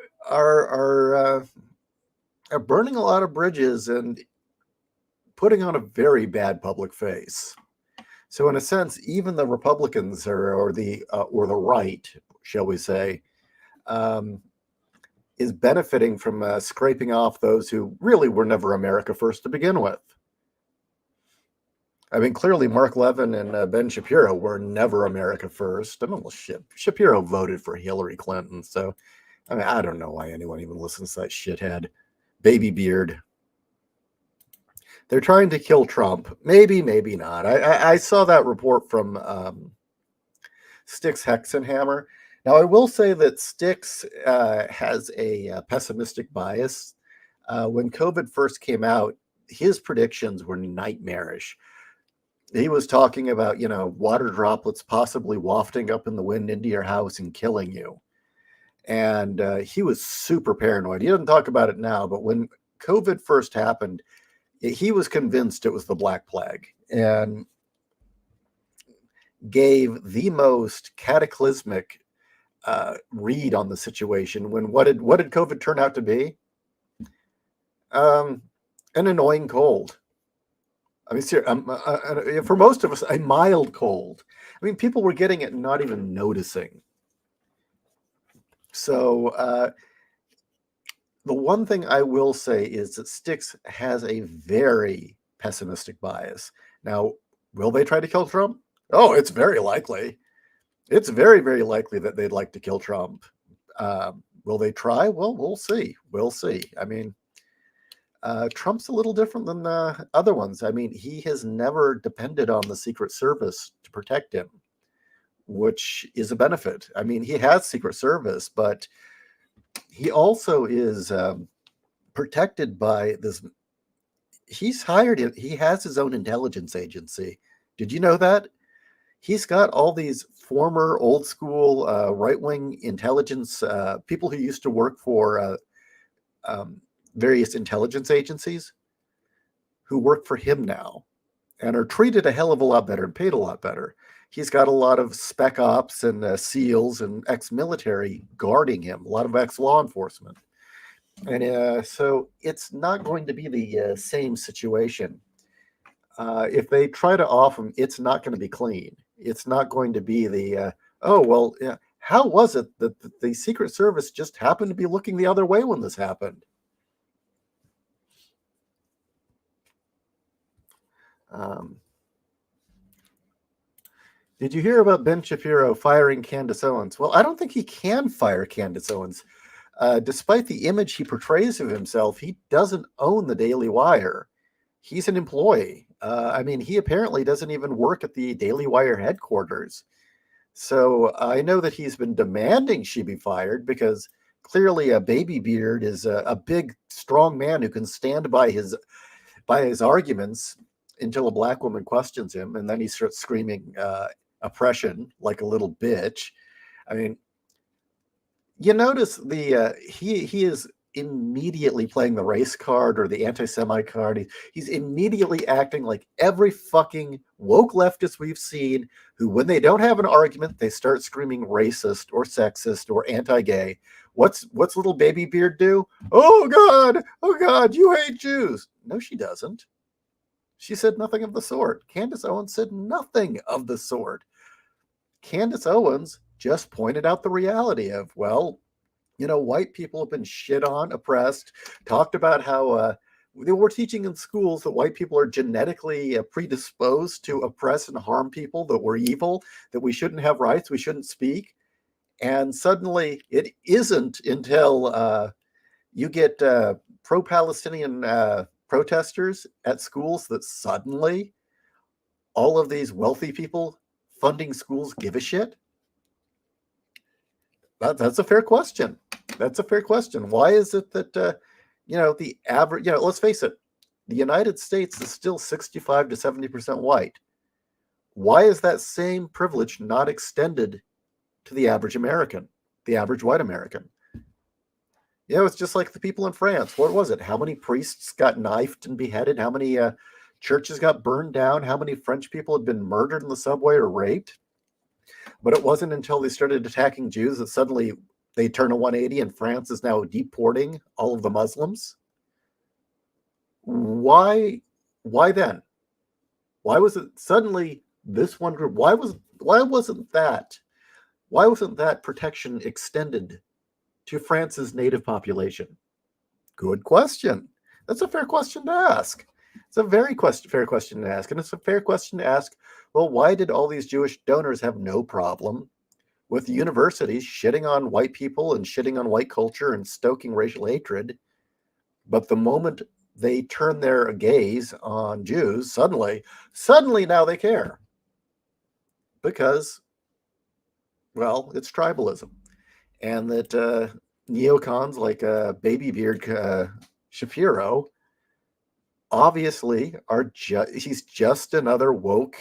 burning a lot of bridges and putting on a very bad public face. So in a sense, even the Republicans or the right, shall we say, is benefiting from scraping off those who really were never America first to begin with. I mean, clearly Mark Levin and Ben Shapiro were never America first. I mean, well, Shapiro voted for Hillary Clinton, so I mean, I don't know why anyone even listens to that shithead. Baby beard. They're trying to kill Trump. Maybe, maybe not. I saw that report from Styx Hexenhammer. Now, I will say that Styx has a pessimistic bias. When COVID first came out, his predictions were nightmarish. He was talking about, water droplets possibly wafting up in the wind into your house and killing you. And he was super paranoid. He doesn't talk about it now, but when COVID first happened, he was convinced it was the Black Plague and gave the most cataclysmic read on the situation. When what did COVID turn out to be? An annoying cold. I mean, for most of us, a mild cold. I mean, people were getting it and not even noticing. So the one thing I will say is that Styx has a very pessimistic bias. Now, will they try to kill Trump? Oh, it's very likely. It's very, very likely that they'd like to kill Trump. Will they try? Well, we'll see. We'll see. I mean, Trump's a little different than the other ones. I mean, he has never depended on the Secret Service to protect him, which is a benefit. I mean, he has Secret Service, but he also is protected by this. He has his own intelligence agency. Did you know that? He's got all these former old school right-wing intelligence people who used to work for various intelligence agencies who work for him now and are treated a hell of a lot better and paid a lot better. He's got a lot of spec ops and SEALs and ex-military guarding him, a lot of ex-law enforcement. And so it's not going to be the same situation. if they try to off him, it's not going to be clean. It's not going to be the, oh, well, yeah, how was it that the Secret Service just happened to be looking the other way when this happened? Did you hear about Ben Shapiro firing Candace Owens? Well, I don't think he can fire Candace Owens. Despite the image he portrays of himself, he doesn't own the Daily Wire. He's an employee. I mean, he apparently doesn't even work at the Daily Wire headquarters. So I know that he's been demanding she be fired because clearly a baby beard is a big, strong man who can stand by his arguments until a black woman questions him, and then he starts screaming oppression like a little bitch. I mean, you notice the he is immediately playing the race card or the anti-Semite card. He's immediately acting like every fucking woke leftist we've seen who, when they don't have an argument, they start screaming racist or sexist or anti-gay. What's little baby beard do? Oh God, you hate Jews. No, she doesn't. She said nothing of the sort. Candace Owens said nothing of the sort. Candace Owens just pointed out the reality of, well, white people have been shit on, oppressed, talked about how they were teaching in schools that white people are genetically predisposed to oppress and harm people, that we're evil, that we shouldn't have rights, we shouldn't speak. And suddenly it isn't until you get pro-Palestinian protesters at schools that suddenly all of these wealthy people funding schools give a shit. That's a fair question. That's a fair question. Why is it that, the average, let's face it, the United States is still 65 to 70% white. Why is that same privilege not extended to the average American, the average white American? It's just like the people in France. What was it? How many priests got knifed and beheaded? How many churches got burned down? How many French people had been murdered in the subway or raped? But it wasn't until they started attacking Jews that suddenly they turn a 180 and France is now deporting all of the Muslims. Why then? Why was it suddenly this one group? Why wasn't that protection extended to France's native population? Good question. That's a fair question to ask. It's a very fair question to ask. And it's a fair question to ask, well, why did all these Jewish donors have no problem with universities shitting on white people and shitting on white culture and stoking racial hatred? But the moment they turn their gaze on Jews, suddenly now they care. Because, well, it's tribalism. And that neocons like Baby Beard Shapiro obviously he's just another woke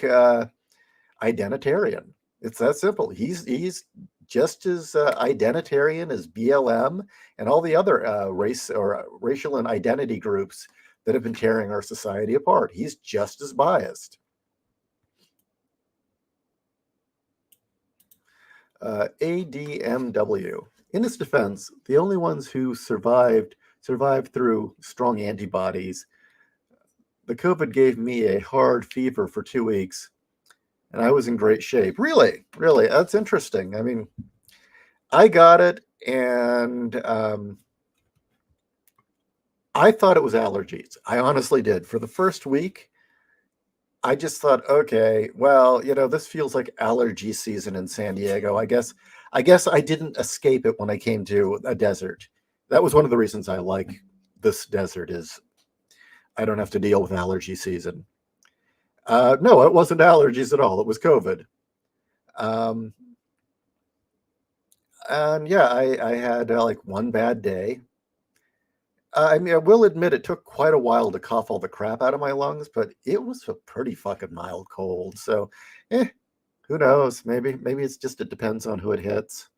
identitarian. It's that simple. He's just as identitarian as BLM and all the other race or racial and identity groups that have been tearing our society apart. He's just as biased. ADMW. In its defense, the only ones who survived through strong antibodies. The COVID gave me a hard fever for 2 weeks, and I was in great shape. Really? That's interesting. I mean, I got it, and I thought it was allergies. I honestly did. For the first week, I just thought, okay, well, this feels like allergy season in San Diego. I guess I didn't escape it when I came to a desert. That was one of the reasons I like this desert is I don't have to deal with allergy season. No, it wasn't allergies at all. It was COVID. And yeah, I had like one bad day. I mean, I will admit it took quite a while to cough all the crap out of my lungs, but it was a pretty fucking mild cold. So, who knows? Maybe it's just, it depends on who it hits.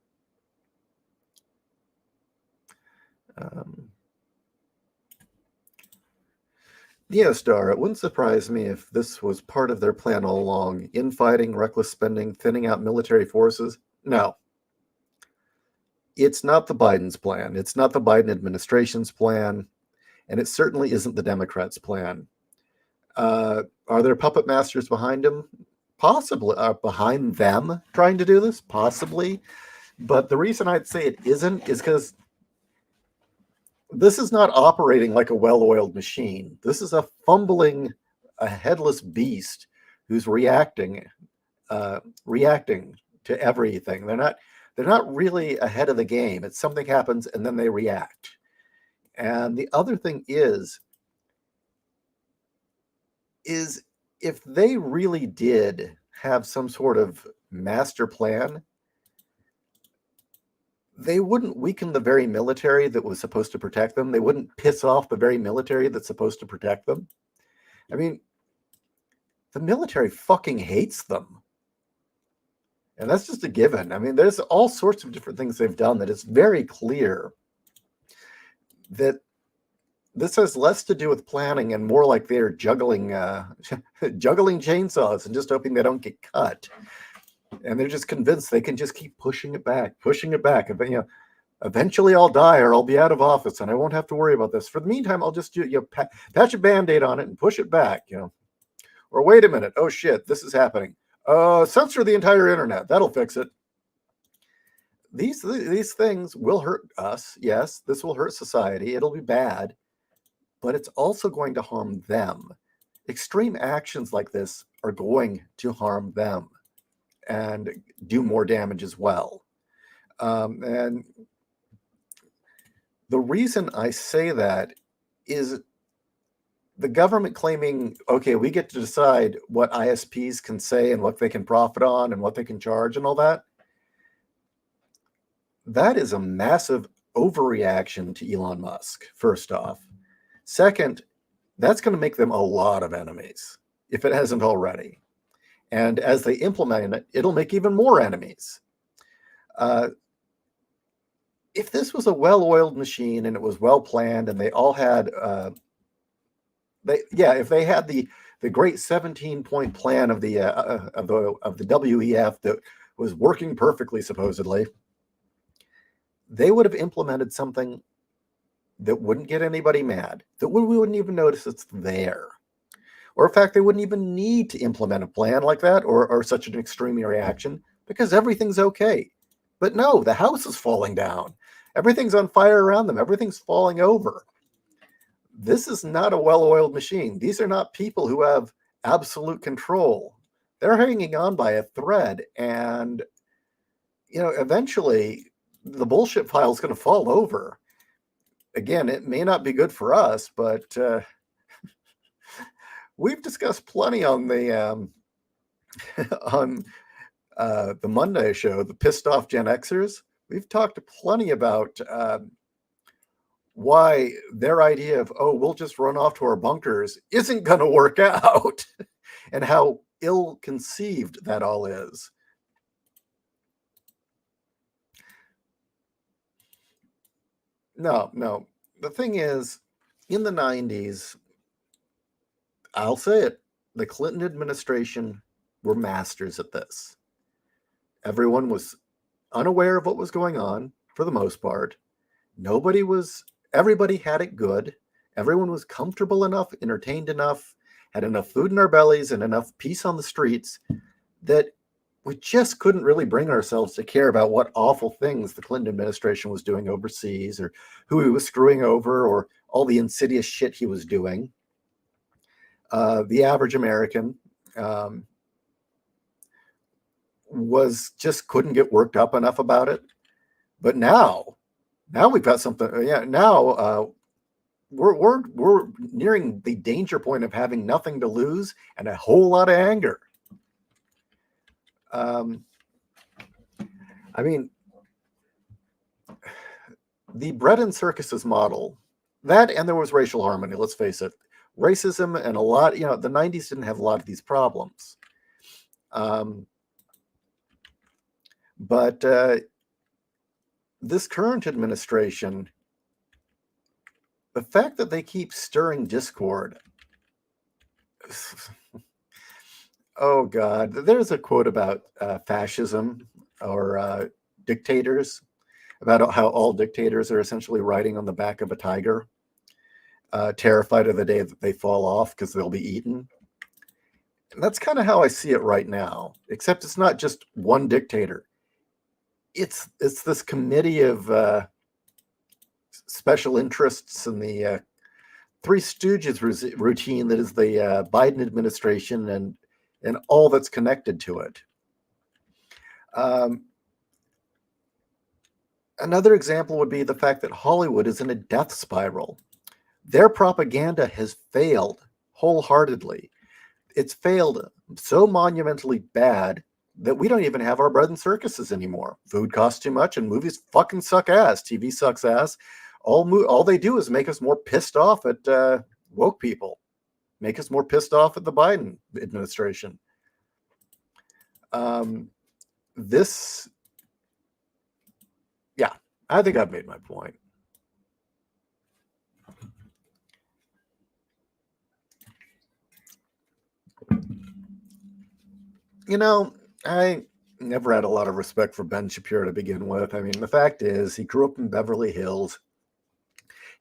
Neostar, it wouldn't surprise me if this was part of their plan all along. Infighting, reckless spending, thinning out military forces. No. It's not the Biden's plan. It's not the Biden administration's plan. And it certainly isn't the Democrats' plan. Are there puppet masters behind him? Possibly. Behind them trying to do this? Possibly. But the reason I'd say it isn't is because this is not operating like a well-oiled machine. This is a fumbling, a headless beast who's reacting to everything. They're not really ahead of the game. It's something happens and then they react. And the other thing is if they really did have some sort of master plan, they wouldn't weaken the very military that was supposed to protect them. They wouldn't piss off the very military that's supposed to protect them. I mean, the military fucking hates them. And that's just a given. I mean, there's all sorts of different things they've done that it's very clear that this has less to do with planning and more like they're juggling juggling chainsaws and just hoping they don't get cut. And they're just convinced they can just keep pushing it back. And, eventually I'll die or I'll be out of office and I won't have to worry about this. For the meantime, I'll just patch a Band-Aid on it and push it back, Or wait a minute. Oh shit, this is happening. Censor the entire internet. That'll fix it. These things will hurt us. Yes, this will hurt society. It'll be bad, but it's also going to harm them. Extreme actions like this are going to harm them and do more damage as well. And the reason I say that is the government claiming, okay, we get to decide what ISPs can say and what they can profit on and what they can charge and all that. That is a massive overreaction to Elon Musk, first off. Second, that's going to make them a lot of enemies, if it hasn't already. And as they implement it, it'll make even more enemies. If this was a well-oiled machine and it was well-planned and they all had, if they had the great 17-point plan of the WEF that was working perfectly, supposedly, they would have implemented something that wouldn't get anybody mad, that we wouldn't even notice it's there. Or in fact, they wouldn't even need to implement a plan like that or such an extreme reaction because everything's okay. But no, the house is falling down. Everything's on fire around them. Everything's falling over. This is not a well-oiled machine. These are not people who have absolute control. They're hanging on by a thread. And, eventually the bullshit pile is going to fall over. Again, it may not be good for us, but we've discussed plenty on the the Monday show, the Pissed Off Gen Xers. We've talked plenty about why their idea of, we'll just run off to our bunkers isn't going to work out and how ill-conceived that all is. No. The thing is, in the 90s, I'll say it, the Clinton administration were masters at this. Everyone was unaware of what was going on for the most part. Everybody had it good. Everyone was comfortable enough, entertained enough, had enough food in our bellies and enough peace on the streets that we just couldn't really bring ourselves to care about what awful things the Clinton administration was doing overseas or who he was screwing over or all the insidious shit he was doing. The average American couldn't get worked up enough about it. But now we've got something. Yeah, now we're nearing the danger point of having nothing to lose and a whole lot of anger. I mean, the bread and circuses model, that and there was racial harmony, let's face it. Racism and a lot, the 90s didn't have a lot of these problems. But this current administration, the fact that they keep stirring discord, oh God, there's a quote about fascism or dictators, about how all dictators are essentially riding on the back of a tiger. terrified of the day that they fall off because they'll be eaten. And that's kind of how I see it right now, except it's not just one dictator. It's this committee of special interests and the Three Stooges routine that is the Biden administration and all that's connected to it. Another example would be the fact that Hollywood is in a death spiral. Their propaganda has failed wholeheartedly. It's failed so monumentally bad that we don't even have our bread and circuses anymore. Food costs too much and movies fucking suck ass. TV sucks ass. All they do is make us more pissed off at woke people, make us more pissed off at the Biden administration. I think I've made my point. You know, I never had a lot of respect for Ben Shapiro to begin with. I mean, the fact is, he grew up in Beverly Hills.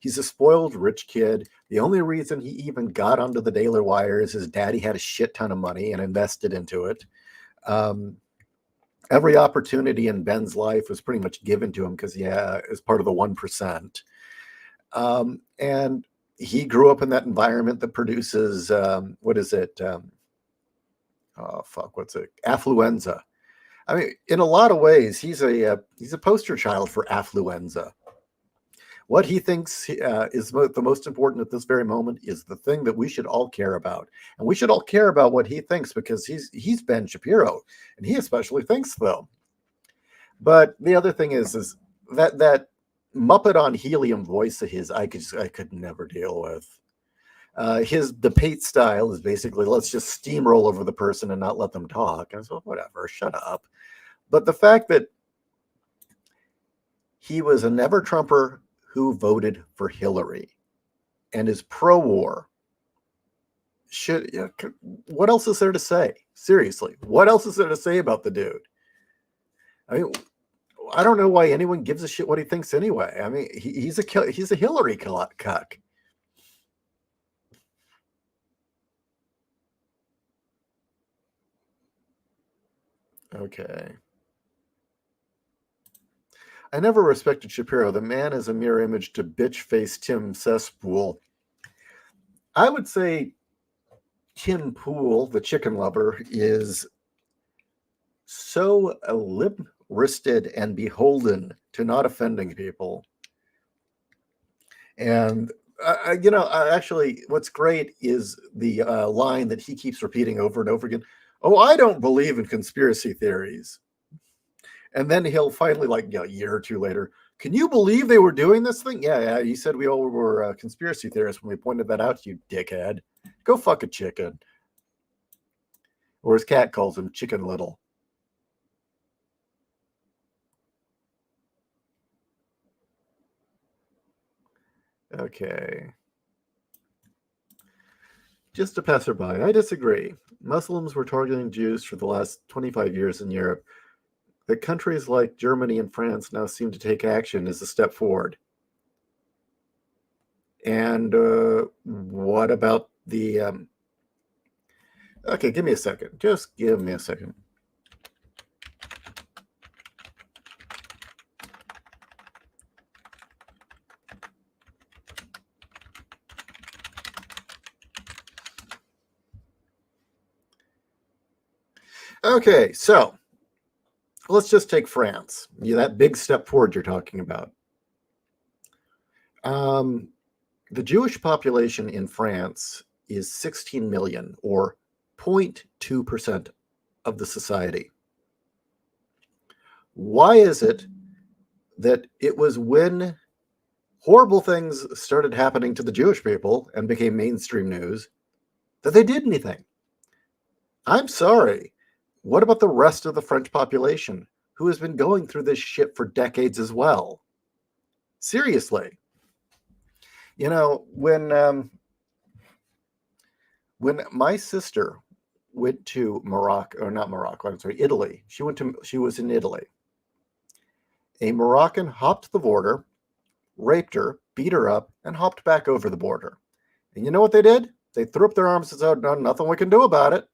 He's a spoiled rich kid. The only reason he even got onto the Daily Wire is his daddy had a shit ton of money and invested into it. Every opportunity in Ben's life was pretty much given to him because, is part of the 1%. And he grew up in that environment that produces, affluenza. I mean, in a lot of ways, he's a poster child for affluenza. What he thinks is the most important at this very moment is the thing that we should all care about. And we should all care about what he thinks because he's Ben Shapiro, and he especially thinks so. But the other thing is that Muppet on helium voice of his, I could never deal with. His debate style is basically, let's just steamroll over the person and not let them talk. And so, whatever, shut up. But the fact that he was a never-Trumper who voted for Hillary and is pro-war, what else is there to say? Seriously, what else is there to say about the dude? I mean, I don't know why anyone gives a shit what he thinks anyway. I mean, he's a Hillary cuck. Okay. I never respected Shapiro. The man is a mirror image to bitch-face Tim Cesspool. I would say Tim Pool, the chicken lover, is so lip-wristed and beholden to not offending people. And, actually, what's great is the line that he keeps repeating over and over again. Oh, I don't believe in conspiracy theories. And then he'll finally, a year or two later, can you believe they were doing this thing? Yeah, you said we all were conspiracy theorists when we pointed that out to you, dickhead. Go fuck a chicken. Or his cat calls him Chicken Little. Okay. Just a passerby. I disagree. Muslims were targeting Jews for the last 25 years in Europe. That countries like Germany and France now seem to take action is a step forward. And what about the... Okay, give me a second. Just give me a second. Okay, so let's just take France. That big step forward you're talking about. The Jewish population in France is 16 million, or 0.2% of the society. Why is it that it was when horrible things started happening to the Jewish people and became mainstream news that they did anything? I'm sorry. What about the rest of the French population who has been going through this shit for decades as well? Seriously. When my sister went to Italy. She was in Italy. A Moroccan hopped the border, raped her, beat her up, and hopped back over the border. And you know what they did? They threw up their arms and said, no, nothing we can do about it.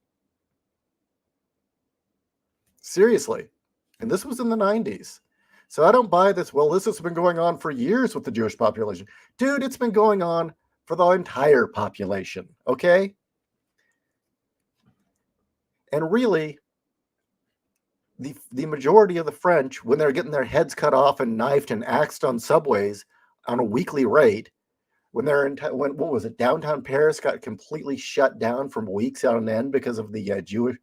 Seriously. And this was in the 90s. So I don't buy this. Well, this has been going on for years with the Jewish population. Dude, it's been going on for the entire population. Okay? And really, the majority of the French, when they're getting their heads cut off and knifed and axed on subways on a weekly rate, when they're in, what was it, downtown Paris got completely shut down from weeks on end because of the Jewish,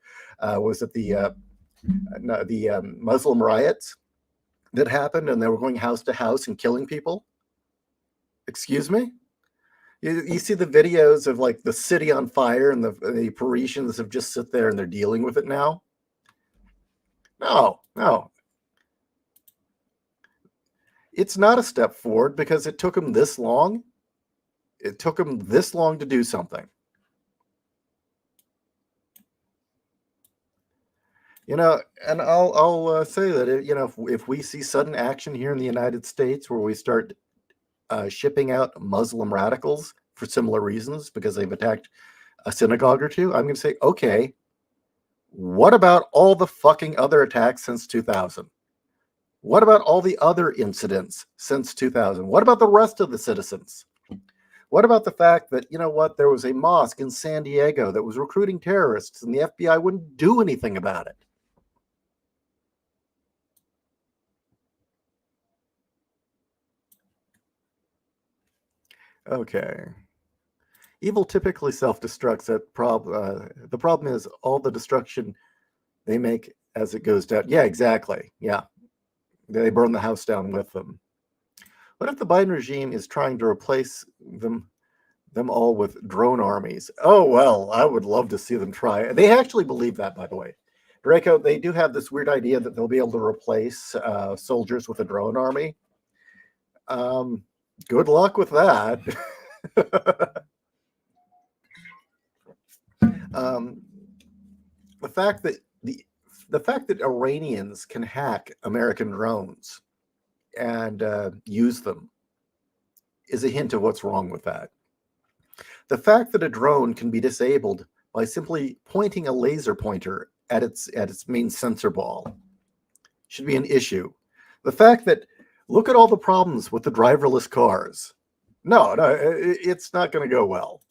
Muslim riots that happened, and they were going house to house and killing people. Excuse me? You see the videos of like the city on fire, and the Parisians have just sit there and they're dealing with it now. No. It's not a step forward because it took them this long. It took them this long to do something. You know, and I'll say that if we see sudden action here in the United States where we start shipping out Muslim radicals for similar reasons because they've attacked a synagogue or two, I'm going to say, okay, what about all the fucking other attacks since 2000? What about all the other incidents since 2000? What about the rest of the citizens? What about the fact that, you know what, there was a mosque in San Diego that was recruiting terrorists and the FBI wouldn't do anything about it? Okay. Evil typically self-destructs. The problem is all the destruction they make as it goes down. Yeah, exactly. Yeah. They burn the house down with them. What if the Biden regime is trying to replace them all with drone armies? Oh, well, I would love to see them try. They actually believe that, by the way. Draco, they do have this weird idea that they'll be able to replace soldiers with a drone army. Good luck with that. The fact that Iranians can hack American drones and use them is a hint of what's wrong with that. The fact that a drone can be disabled by simply pointing a laser pointer at its main sensor ball should be an issue. The fact that, look at all the problems with the driverless cars. No, it's not going to go well.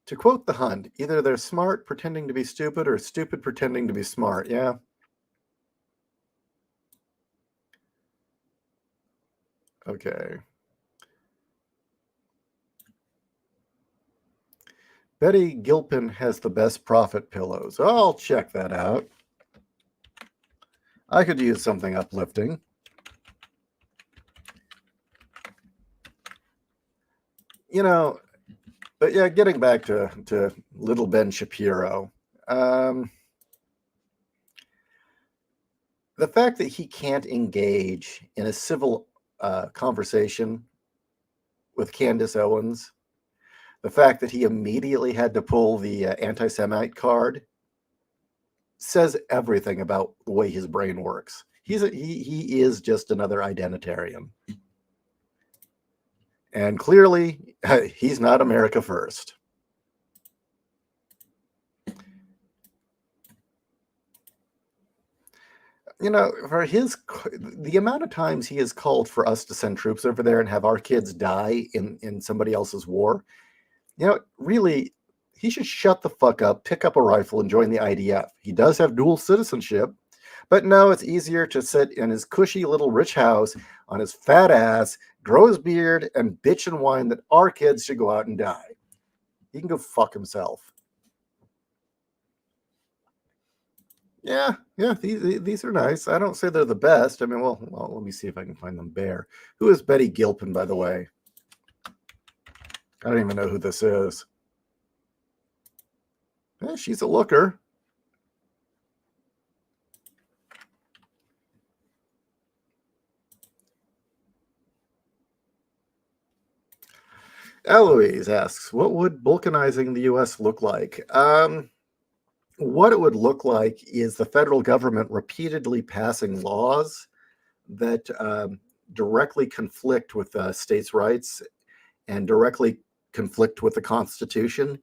To quote the Hunt, either they're smart pretending to be stupid or stupid pretending to be smart. Yeah. Okay. Betty Gilpin has the best profit pillows. Oh, I'll check that out. I could use something uplifting. You know, but yeah, getting back to little Ben Shapiro. The fact that he can't engage in a civil conversation with Candace Owens, the fact that he immediately had to pull the anti-Semite card, says everything about the way his brain works. He is just another identitarian. And clearly, he's not America first. You know, for the amount of times he has called for us to send troops over there and have our kids die in somebody else's war, you know, really, he should shut the fuck up, pick up a rifle, and join the IDF. He does have dual citizenship, but no, it's easier to sit in his cushy little rich house on his fat ass, grow his beard, and bitch and whine that our kids should go out and die. He can go fuck himself. Yeah, these are nice. I don't say they're the best. I mean, well, let me see if I can find them bare. Who is Betty Gilpin, by the way? I don't even know who this is. Yeah, she's a looker. Eloise asks, what would balkanizing the U.S. look like? What it would look like is the federal government repeatedly passing laws that directly conflict with states' rights and directly conflict with the Constitution,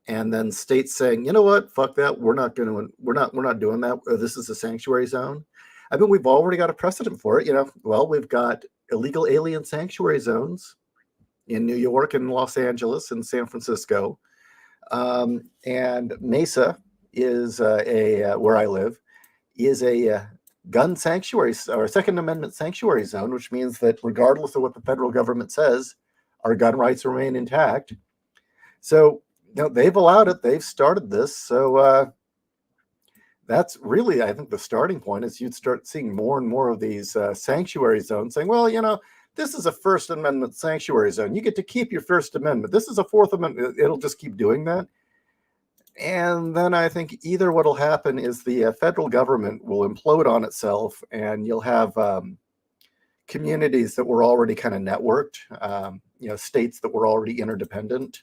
and then states saying, you know what, fuck that, we're not doing that. This is a sanctuary zone. I mean, we've already got a precedent for it. Well, we've got illegal alien sanctuary zones in New York and Los Angeles and San Francisco, and Mesa is where I live, is a gun sanctuary or Second Amendment sanctuary zone, which means that regardless of what the federal government says, our gun rights remain intact. So, they've allowed it. They've started this. So that's really, I think, the starting point is you'd start seeing more and more of these sanctuary zones saying, well, this is a First Amendment sanctuary zone. You get to keep your First Amendment. This is a Fourth Amendment. It'll just keep doing that. And then I think either what'll happen is the federal government will implode on itself, and you'll have communities that were already kind of networked, states that were already interdependent,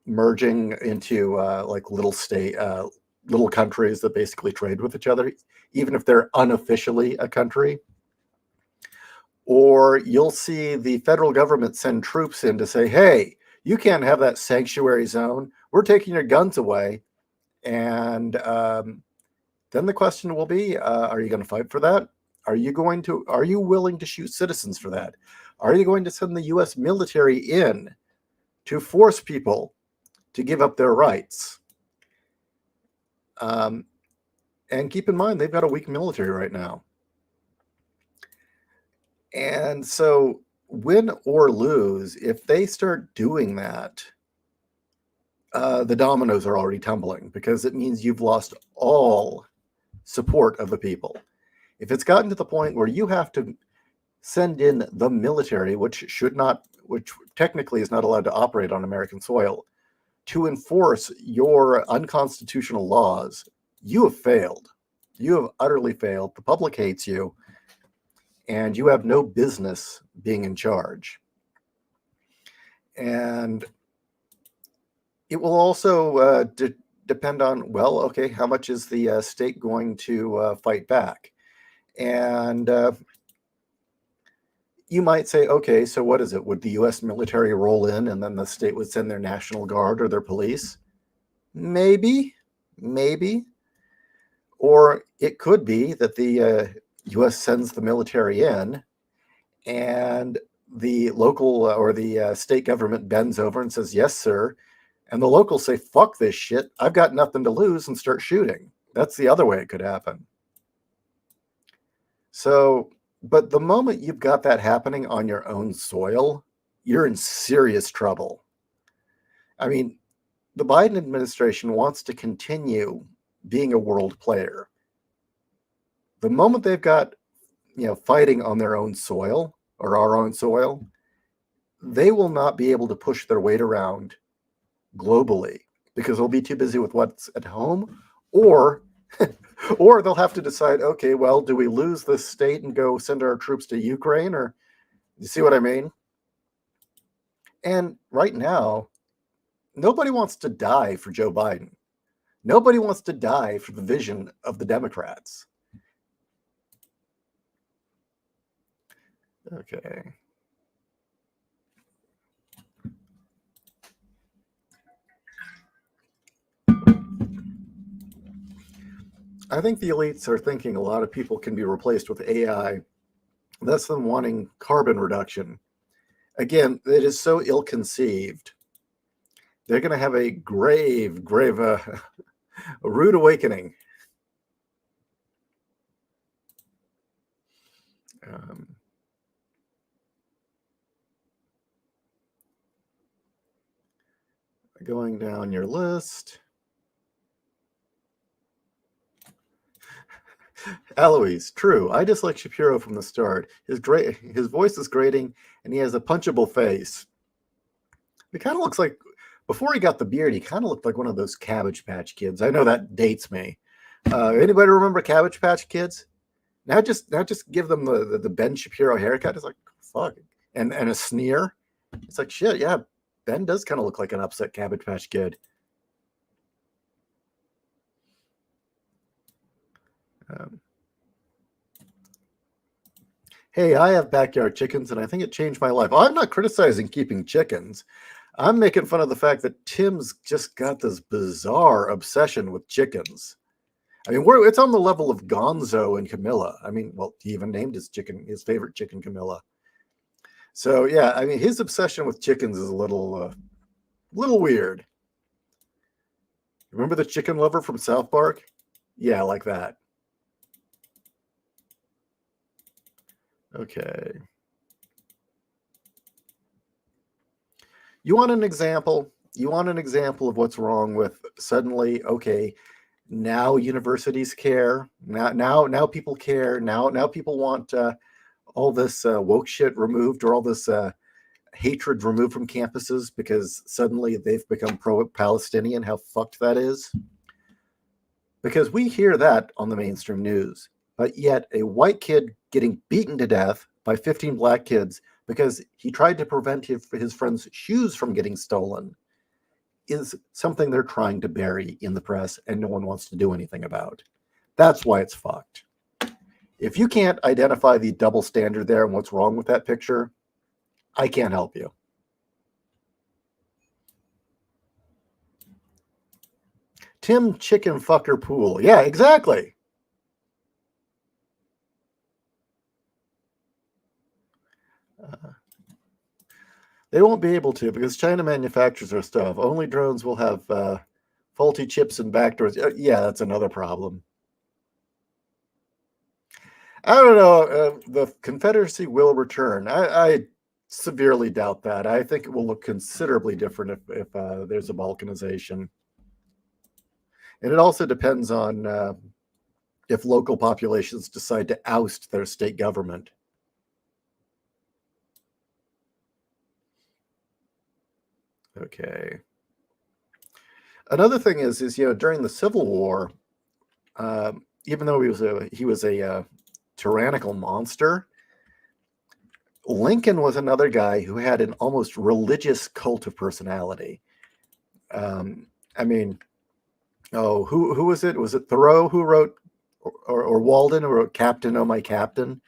merging into like little countries that basically trade with each other, even if they're unofficially a country. Or you'll see the federal government send troops in to say, hey, you can't have that sanctuary zone. We're taking your guns away. And then the question will be, are you going to fight for that? Are you willing to shoot citizens for that? Are you going to send the U.S. military in to force people to give up their rights? And keep in mind, they've got a weak military right now. And so win or lose, if they start doing that, the dominoes are already tumbling, because it means you've lost all support of the people. If it's gotten to the point where you have to send in the military, which technically is not allowed to operate on American soil, to enforce your unconstitutional laws, you have failed. You have utterly failed. The public hates you, and you have no business being in charge. And it will also depend on, well, okay, how much is the state going to fight back? And you might say, okay, so what is it? Would the U.S. military roll in and then the state would send their National Guard or their police? Maybe. Or it could be that the U.S. sends the military in, and the local or the state government bends over and says, yes, sir. And the locals say, fuck this shit. I've got nothing to lose, and start shooting. That's the other way it could happen. So, but the moment you've got that happening on your own soil, you're in serious trouble. I mean, the Biden administration wants to continue being a world player. The moment they've got, fighting on their own soil or our own soil, they will not be able to push their weight around globally, because they'll be too busy with what's at home, or they'll have to decide, okay, well, do we lose this state and go send our troops to Ukraine? Or you see what I mean? And right now, nobody wants to die for Joe Biden. Nobody wants to die for the vision of the Democrats. Okay. I think the elites are thinking a lot of people can be replaced with AI. That's them wanting carbon reduction. Again, it is so ill-conceived. They're going to have a grave, a rude awakening. Going down your list. Eloise, true. I dislike Shapiro from the start. His voice is grating, and he has a punchable face. He kind of looks like, before he got the beard, he kind of looked like one of those Cabbage Patch Kids. I know that dates me. Anybody remember Cabbage Patch Kids? Now just give them the Ben Shapiro haircut. It's like, fuck. And a sneer. It's like, shit, yeah, Ben does kind of look like an upset Cabbage Patch Kid. Hey, I have backyard chickens, and I think it changed my life. I'm not criticizing keeping chickens. I'm making fun of the fact that Tim's just got this bizarre obsession with chickens. I mean, it's on the level of Gonzo and Camilla. I mean, well, he even named his favorite chicken, Camilla. So yeah, I mean, his obsession with chickens is a little weird. Remember the chicken lover from South Park? Yeah, like that. Okay. You want an example? You want an example of what's wrong with suddenly, okay, now universities care. Now people care. Now people want all this woke shit removed, or all this hatred removed from campuses because suddenly they've become pro-Palestinian. How fucked that is. Because we hear that on the mainstream news, but yet a white kid getting beaten to death by 15 black kids because he tried to prevent his friend's shoes from getting stolen is something they're trying to bury in the press and no one wants to do anything about. That's why it's fucked. If you can't identify the double standard there and what's wrong with that picture, I can't help you. Tim Chicken Fucker Pool. Yeah, exactly. They won't be able to because China manufactures their stuff. Only drones will have faulty chips and backdoors. Yeah, that's another problem. I don't know. The Confederacy will return. I severely doubt that. I think it will look considerably different if there's a balkanization. And it also depends on if local populations decide to oust their state government. Okay. Another thing is during the Civil War, even though he was a tyrannical monster, Lincoln was another guy who had an almost religious cult of personality. I mean, who was it? Was it Thoreau who wrote, or Walden who wrote "Captain, Oh My Captain"?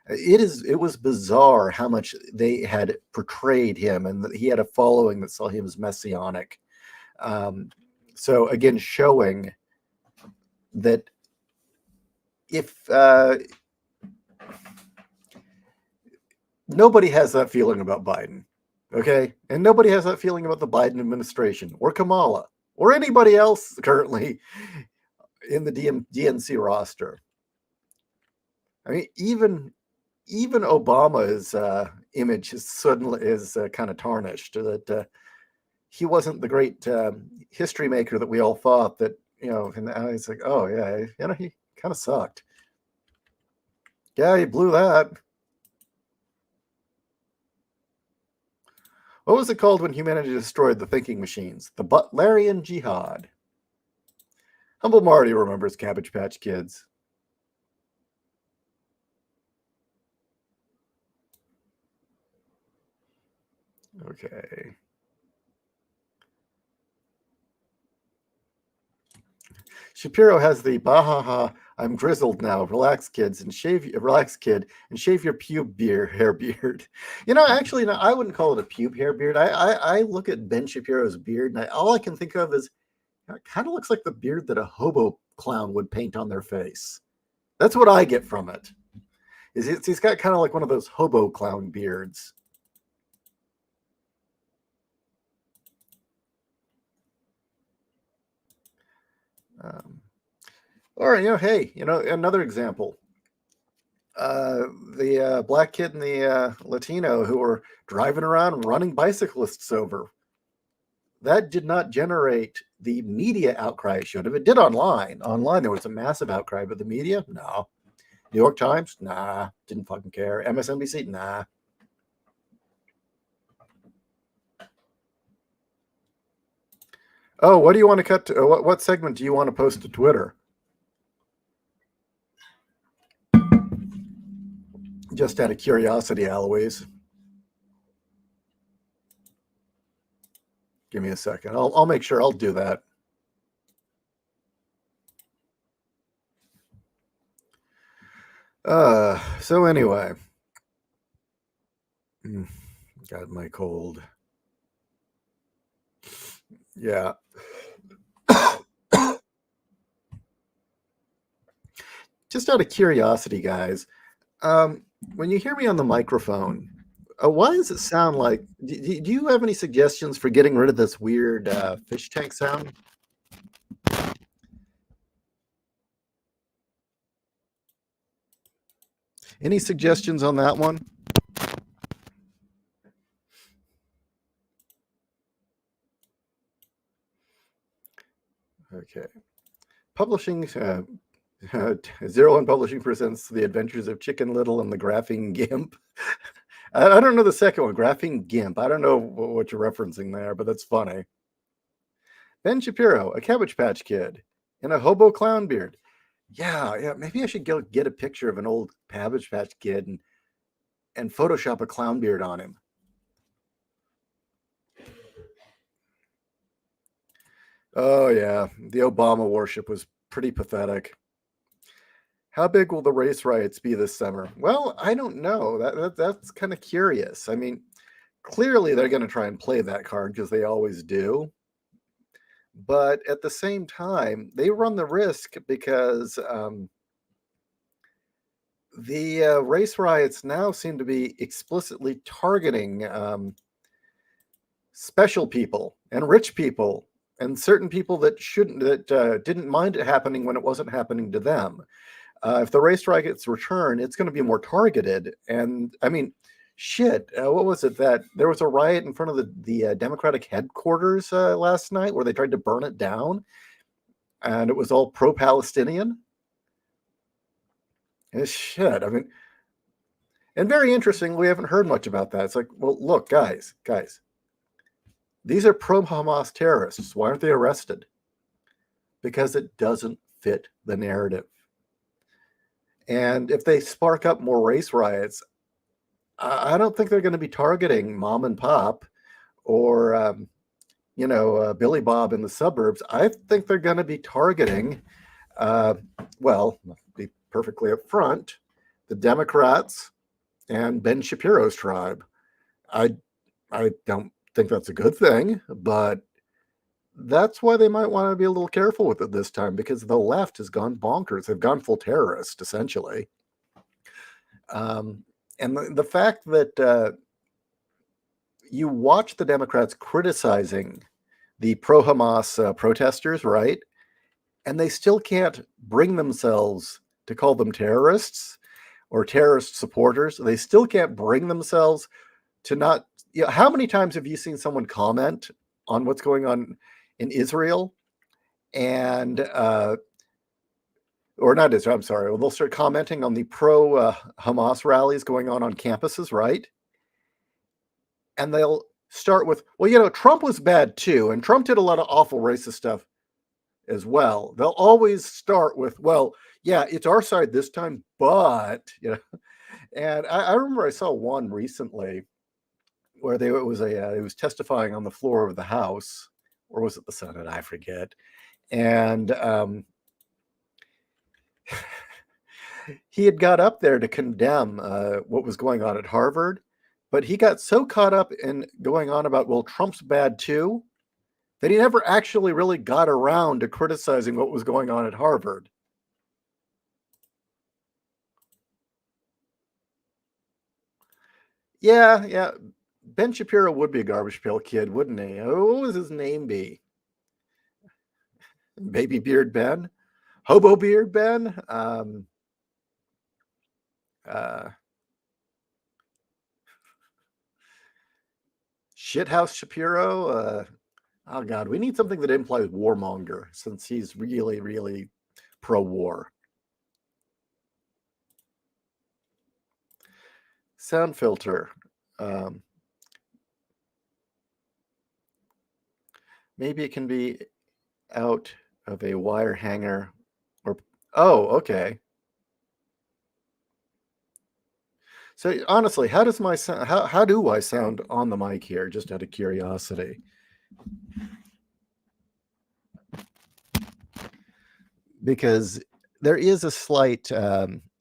It was bizarre how much they had portrayed him, and that he had a following that saw him as messianic. So again, showing that if nobody has that feeling about Biden, okay, and nobody has that feeling about the Biden administration or Kamala or anybody else currently in the DNC roster. I mean, even Obama's image is suddenly kind of tarnished. That he wasn't the great history maker that we all thought. That and now he's like, oh yeah, he kind of sucked. Yeah, he blew that. What was it called when humanity destroyed the thinking machines? The Butlerian Jihad. Humble Marty remembers Cabbage Patch Kids. Okay. Shapiro has the bahaha, I'm grizzled now. Relax, kids, and relax, kid, and shave your hair beard. Actually, no, I wouldn't call it a pube hair beard. I look at Ben Shapiro's beard, and all I can think of is it kind of looks like the beard that a hobo clown would paint on their face. That's what I get from it. He's got kind of like one of those hobo clown beards. Or hey, another example. The black kid and the Latino who were driving around and running bicyclists over. That did not generate the media outcry it should have. It did online. Online, there was a massive outcry, but the media, no. New York Times, nah, didn't fucking care. MSNBC, nah. Oh, what do you want to cut to? What segment do you want to post to Twitter? Just out of curiosity, Alois. Give me a second. I'll make sure I'll do that. So anyway, Got my cold. Yeah. Just out of curiosity, guys, when you hear me on the microphone, why does it sound like? Do you have any suggestions for getting rid of this weird fish tank sound? Any suggestions on that one? Okay. Publishing, Zero One Publishing presents The Adventures of Chicken Little and the Graphing Gimp. I don't know the second one, Graphing Gimp. I don't know what you're referencing there, but that's funny. Ben Shapiro, a Cabbage Patch Kid in a hobo clown beard. Yeah, maybe I should go get a picture of an old Cabbage Patch Kid and Photoshop a clown beard on him. Oh, yeah. The Obama worship was pretty pathetic. How big will the race riots be this summer? Well, I don't know. That's kind of curious. I mean, clearly they're going to try and play that card because they always do. But at the same time, they run the risk because the race riots now seem to be explicitly targeting special people and rich people and certain people that didn't mind it happening when it wasn't happening to them. If the race riots return, it's going to be more targeted. And I mean, shit, what was it that there was a riot in front of the Democratic headquarters last night where they tried to burn it down, and it was all pro-Palestinian. Shit, I mean, and very interesting, we haven't heard much about that. It's like, well, look, guys, these are pro-Hamas terrorists. Why aren't they arrested? Because it doesn't fit the narrative. And if they spark up more race riots, I don't think they're going to be targeting mom and pop or, Billy Bob in the suburbs. I think they're going to be targeting, well, be perfectly upfront, the Democrats and Ben Shapiro's tribe. I don't think that's a good thing, but that's why they might want to be a little careful with it this time, because the left has gone bonkers. They've gone full terrorist, essentially. And the fact that you watch the Democrats criticizing the pro-Hamas protesters, right? And they still can't bring themselves to call them terrorists or terrorist supporters. They still can't bring themselves to not... how many times have you seen someone comment on what's going on in Israel and or not Israel, I'm sorry. Well, they'll start commenting on the pro-Hamas rallies going on campuses, right? And they'll start with, well, Trump was bad too, and Trump did a lot of awful racist stuff as well. They'll always start with, well, yeah, it's our side this time, but, And I remember I saw one recently where it was testifying on the floor of the House, or was it the Senate? I forget. And he had got up there to condemn what was going on at Harvard, but he got so caught up in going on about, well, Trump's bad too, that he never actually really got around to criticizing what was going on at Harvard. Yeah. Ben Shapiro would be a garbage pail kid, wouldn't he? What was his name be? Baby Beard Ben? Hobo Beard Ben? Shithouse Shapiro? Oh, God, we need something that implies warmonger, since he's really, really pro-war. Sound filter. Maybe it can be out of a wire hanger or... Oh, okay. So honestly, how does my sound, how do I sound on the mic here, just out of curiosity? Because there is a slight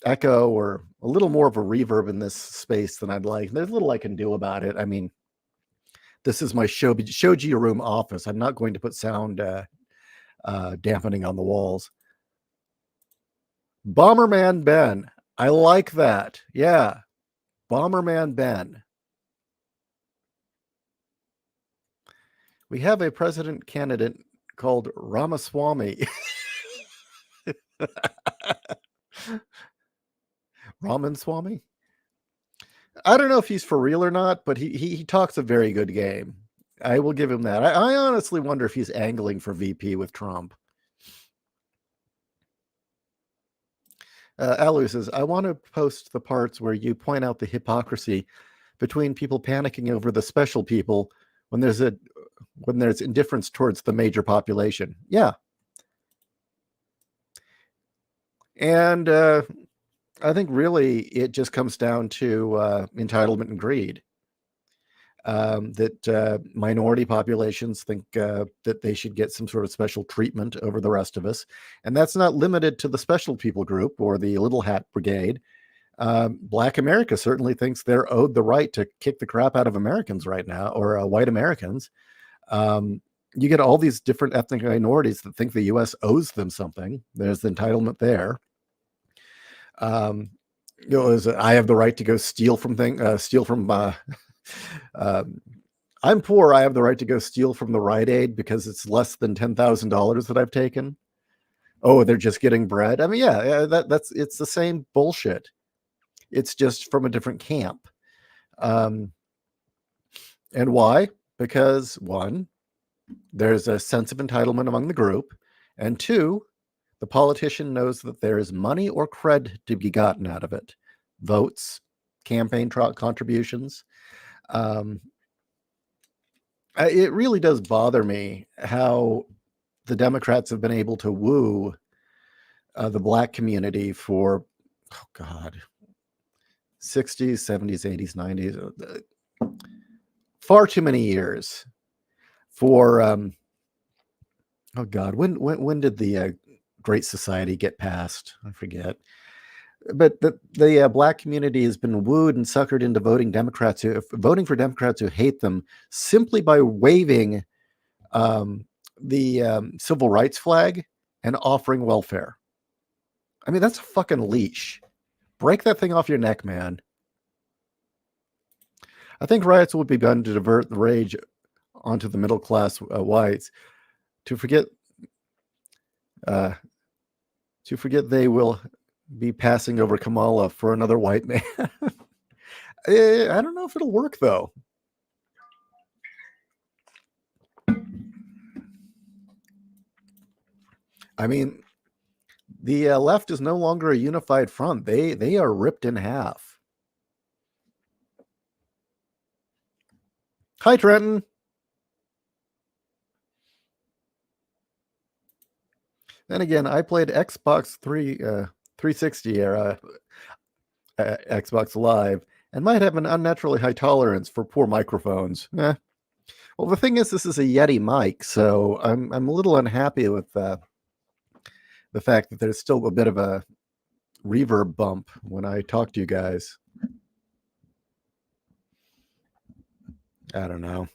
echo or a little more of a reverb in this space than I'd like. There's little I can do about it. I mean, this is my shoji room office. I'm not going to put sound dampening on the walls. Bomberman Ben. I like that. Yeah. Bomberman Ben. We have a president candidate called Ramaswamy. Raman Swamy? I don't know if he's for real or not, but he talks a very good game. I will give him that. I honestly wonder if he's angling for VP with Trump. Alu says, I want to post the parts where you point out the hypocrisy between people panicking over the special people when there's indifference towards the major population. Yeah. And I think really it just comes down to entitlement and greed. That minority populations think that they should get some sort of special treatment over the rest of us. And that's not limited to the special people group or the Little Hat Brigade. Black America certainly thinks they're owed the right to kick the crap out of Americans right now, or white Americans. You get all these different ethnic minorities that think the U.S. owes them something. There's the entitlement there. I have the right to go steal from I'm poor. I have the right to go steal from the Rite Aid because it's less than $10,000 that I've taken. Oh, they're just getting bread. I mean, it's the same bullshit. It's just from a different camp. And why? Because one, there's a sense of entitlement among the group, and two, the politician knows that there is money or cred to be gotten out of it. Votes, campaign contributions. It really does bother me how the Democrats have been able to woo the black community for, 60s, 70s, 80s, 90s, far too many years. For when did the Great Society get passed? I forget. But the black community has been wooed and suckered into voting for Democrats who hate them simply by waving the civil rights flag and offering welfare. I mean, that's a fucking leash. Break that thing off your neck, man. I think riots will be done to divert the rage onto the middle class whites to forget they will be passing over Kamala for another white man. I don't know if it'll work, though. I mean, the left is no longer a unified front. They are ripped in half. Hi, Trenton. Then again, I played Xbox 360 era Xbox Live and might have an unnaturally high tolerance for poor microphones. Well, the thing is, this is a Yeti mic, so I'm a little unhappy with the fact that there's still a bit of a reverb bump when I talk to you guys. I don't know.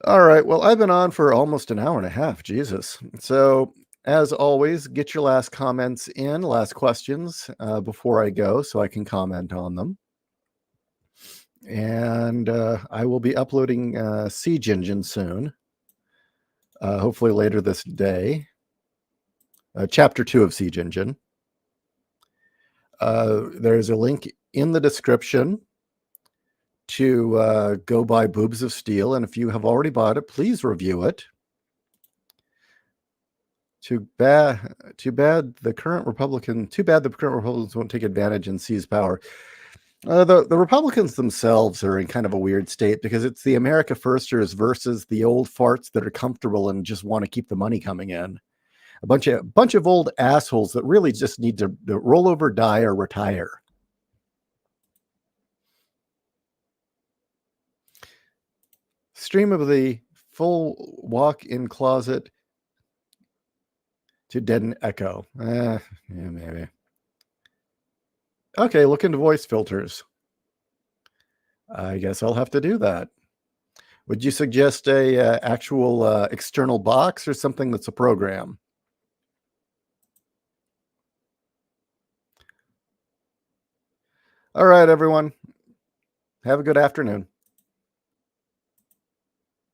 All right. Well, I've been on for almost an hour and a half. Jesus. So, as always, get your last comments in, last questions before I go so I can comment on them. And I will be uploading Siege Engine soon, hopefully later this day. Chapter 2 of Siege Engine. There's a link in the description to go buy Boobs of Steel, and if you have already bought it, please review it. Too bad the current Republicans won't take advantage and seize power. The Republicans themselves are in kind of a weird state because it's the America Firsters versus the old farts that are comfortable and just want to keep the money coming in. A bunch of old assholes that really just need to roll over, die, or retire. Stream of the full walk-in closet to deaden echo. Yeah, maybe. Okay, look into voice filters. I guess I'll have to do that. Would you suggest a actual external box or something that's a program? All right, everyone. Have a good afternoon.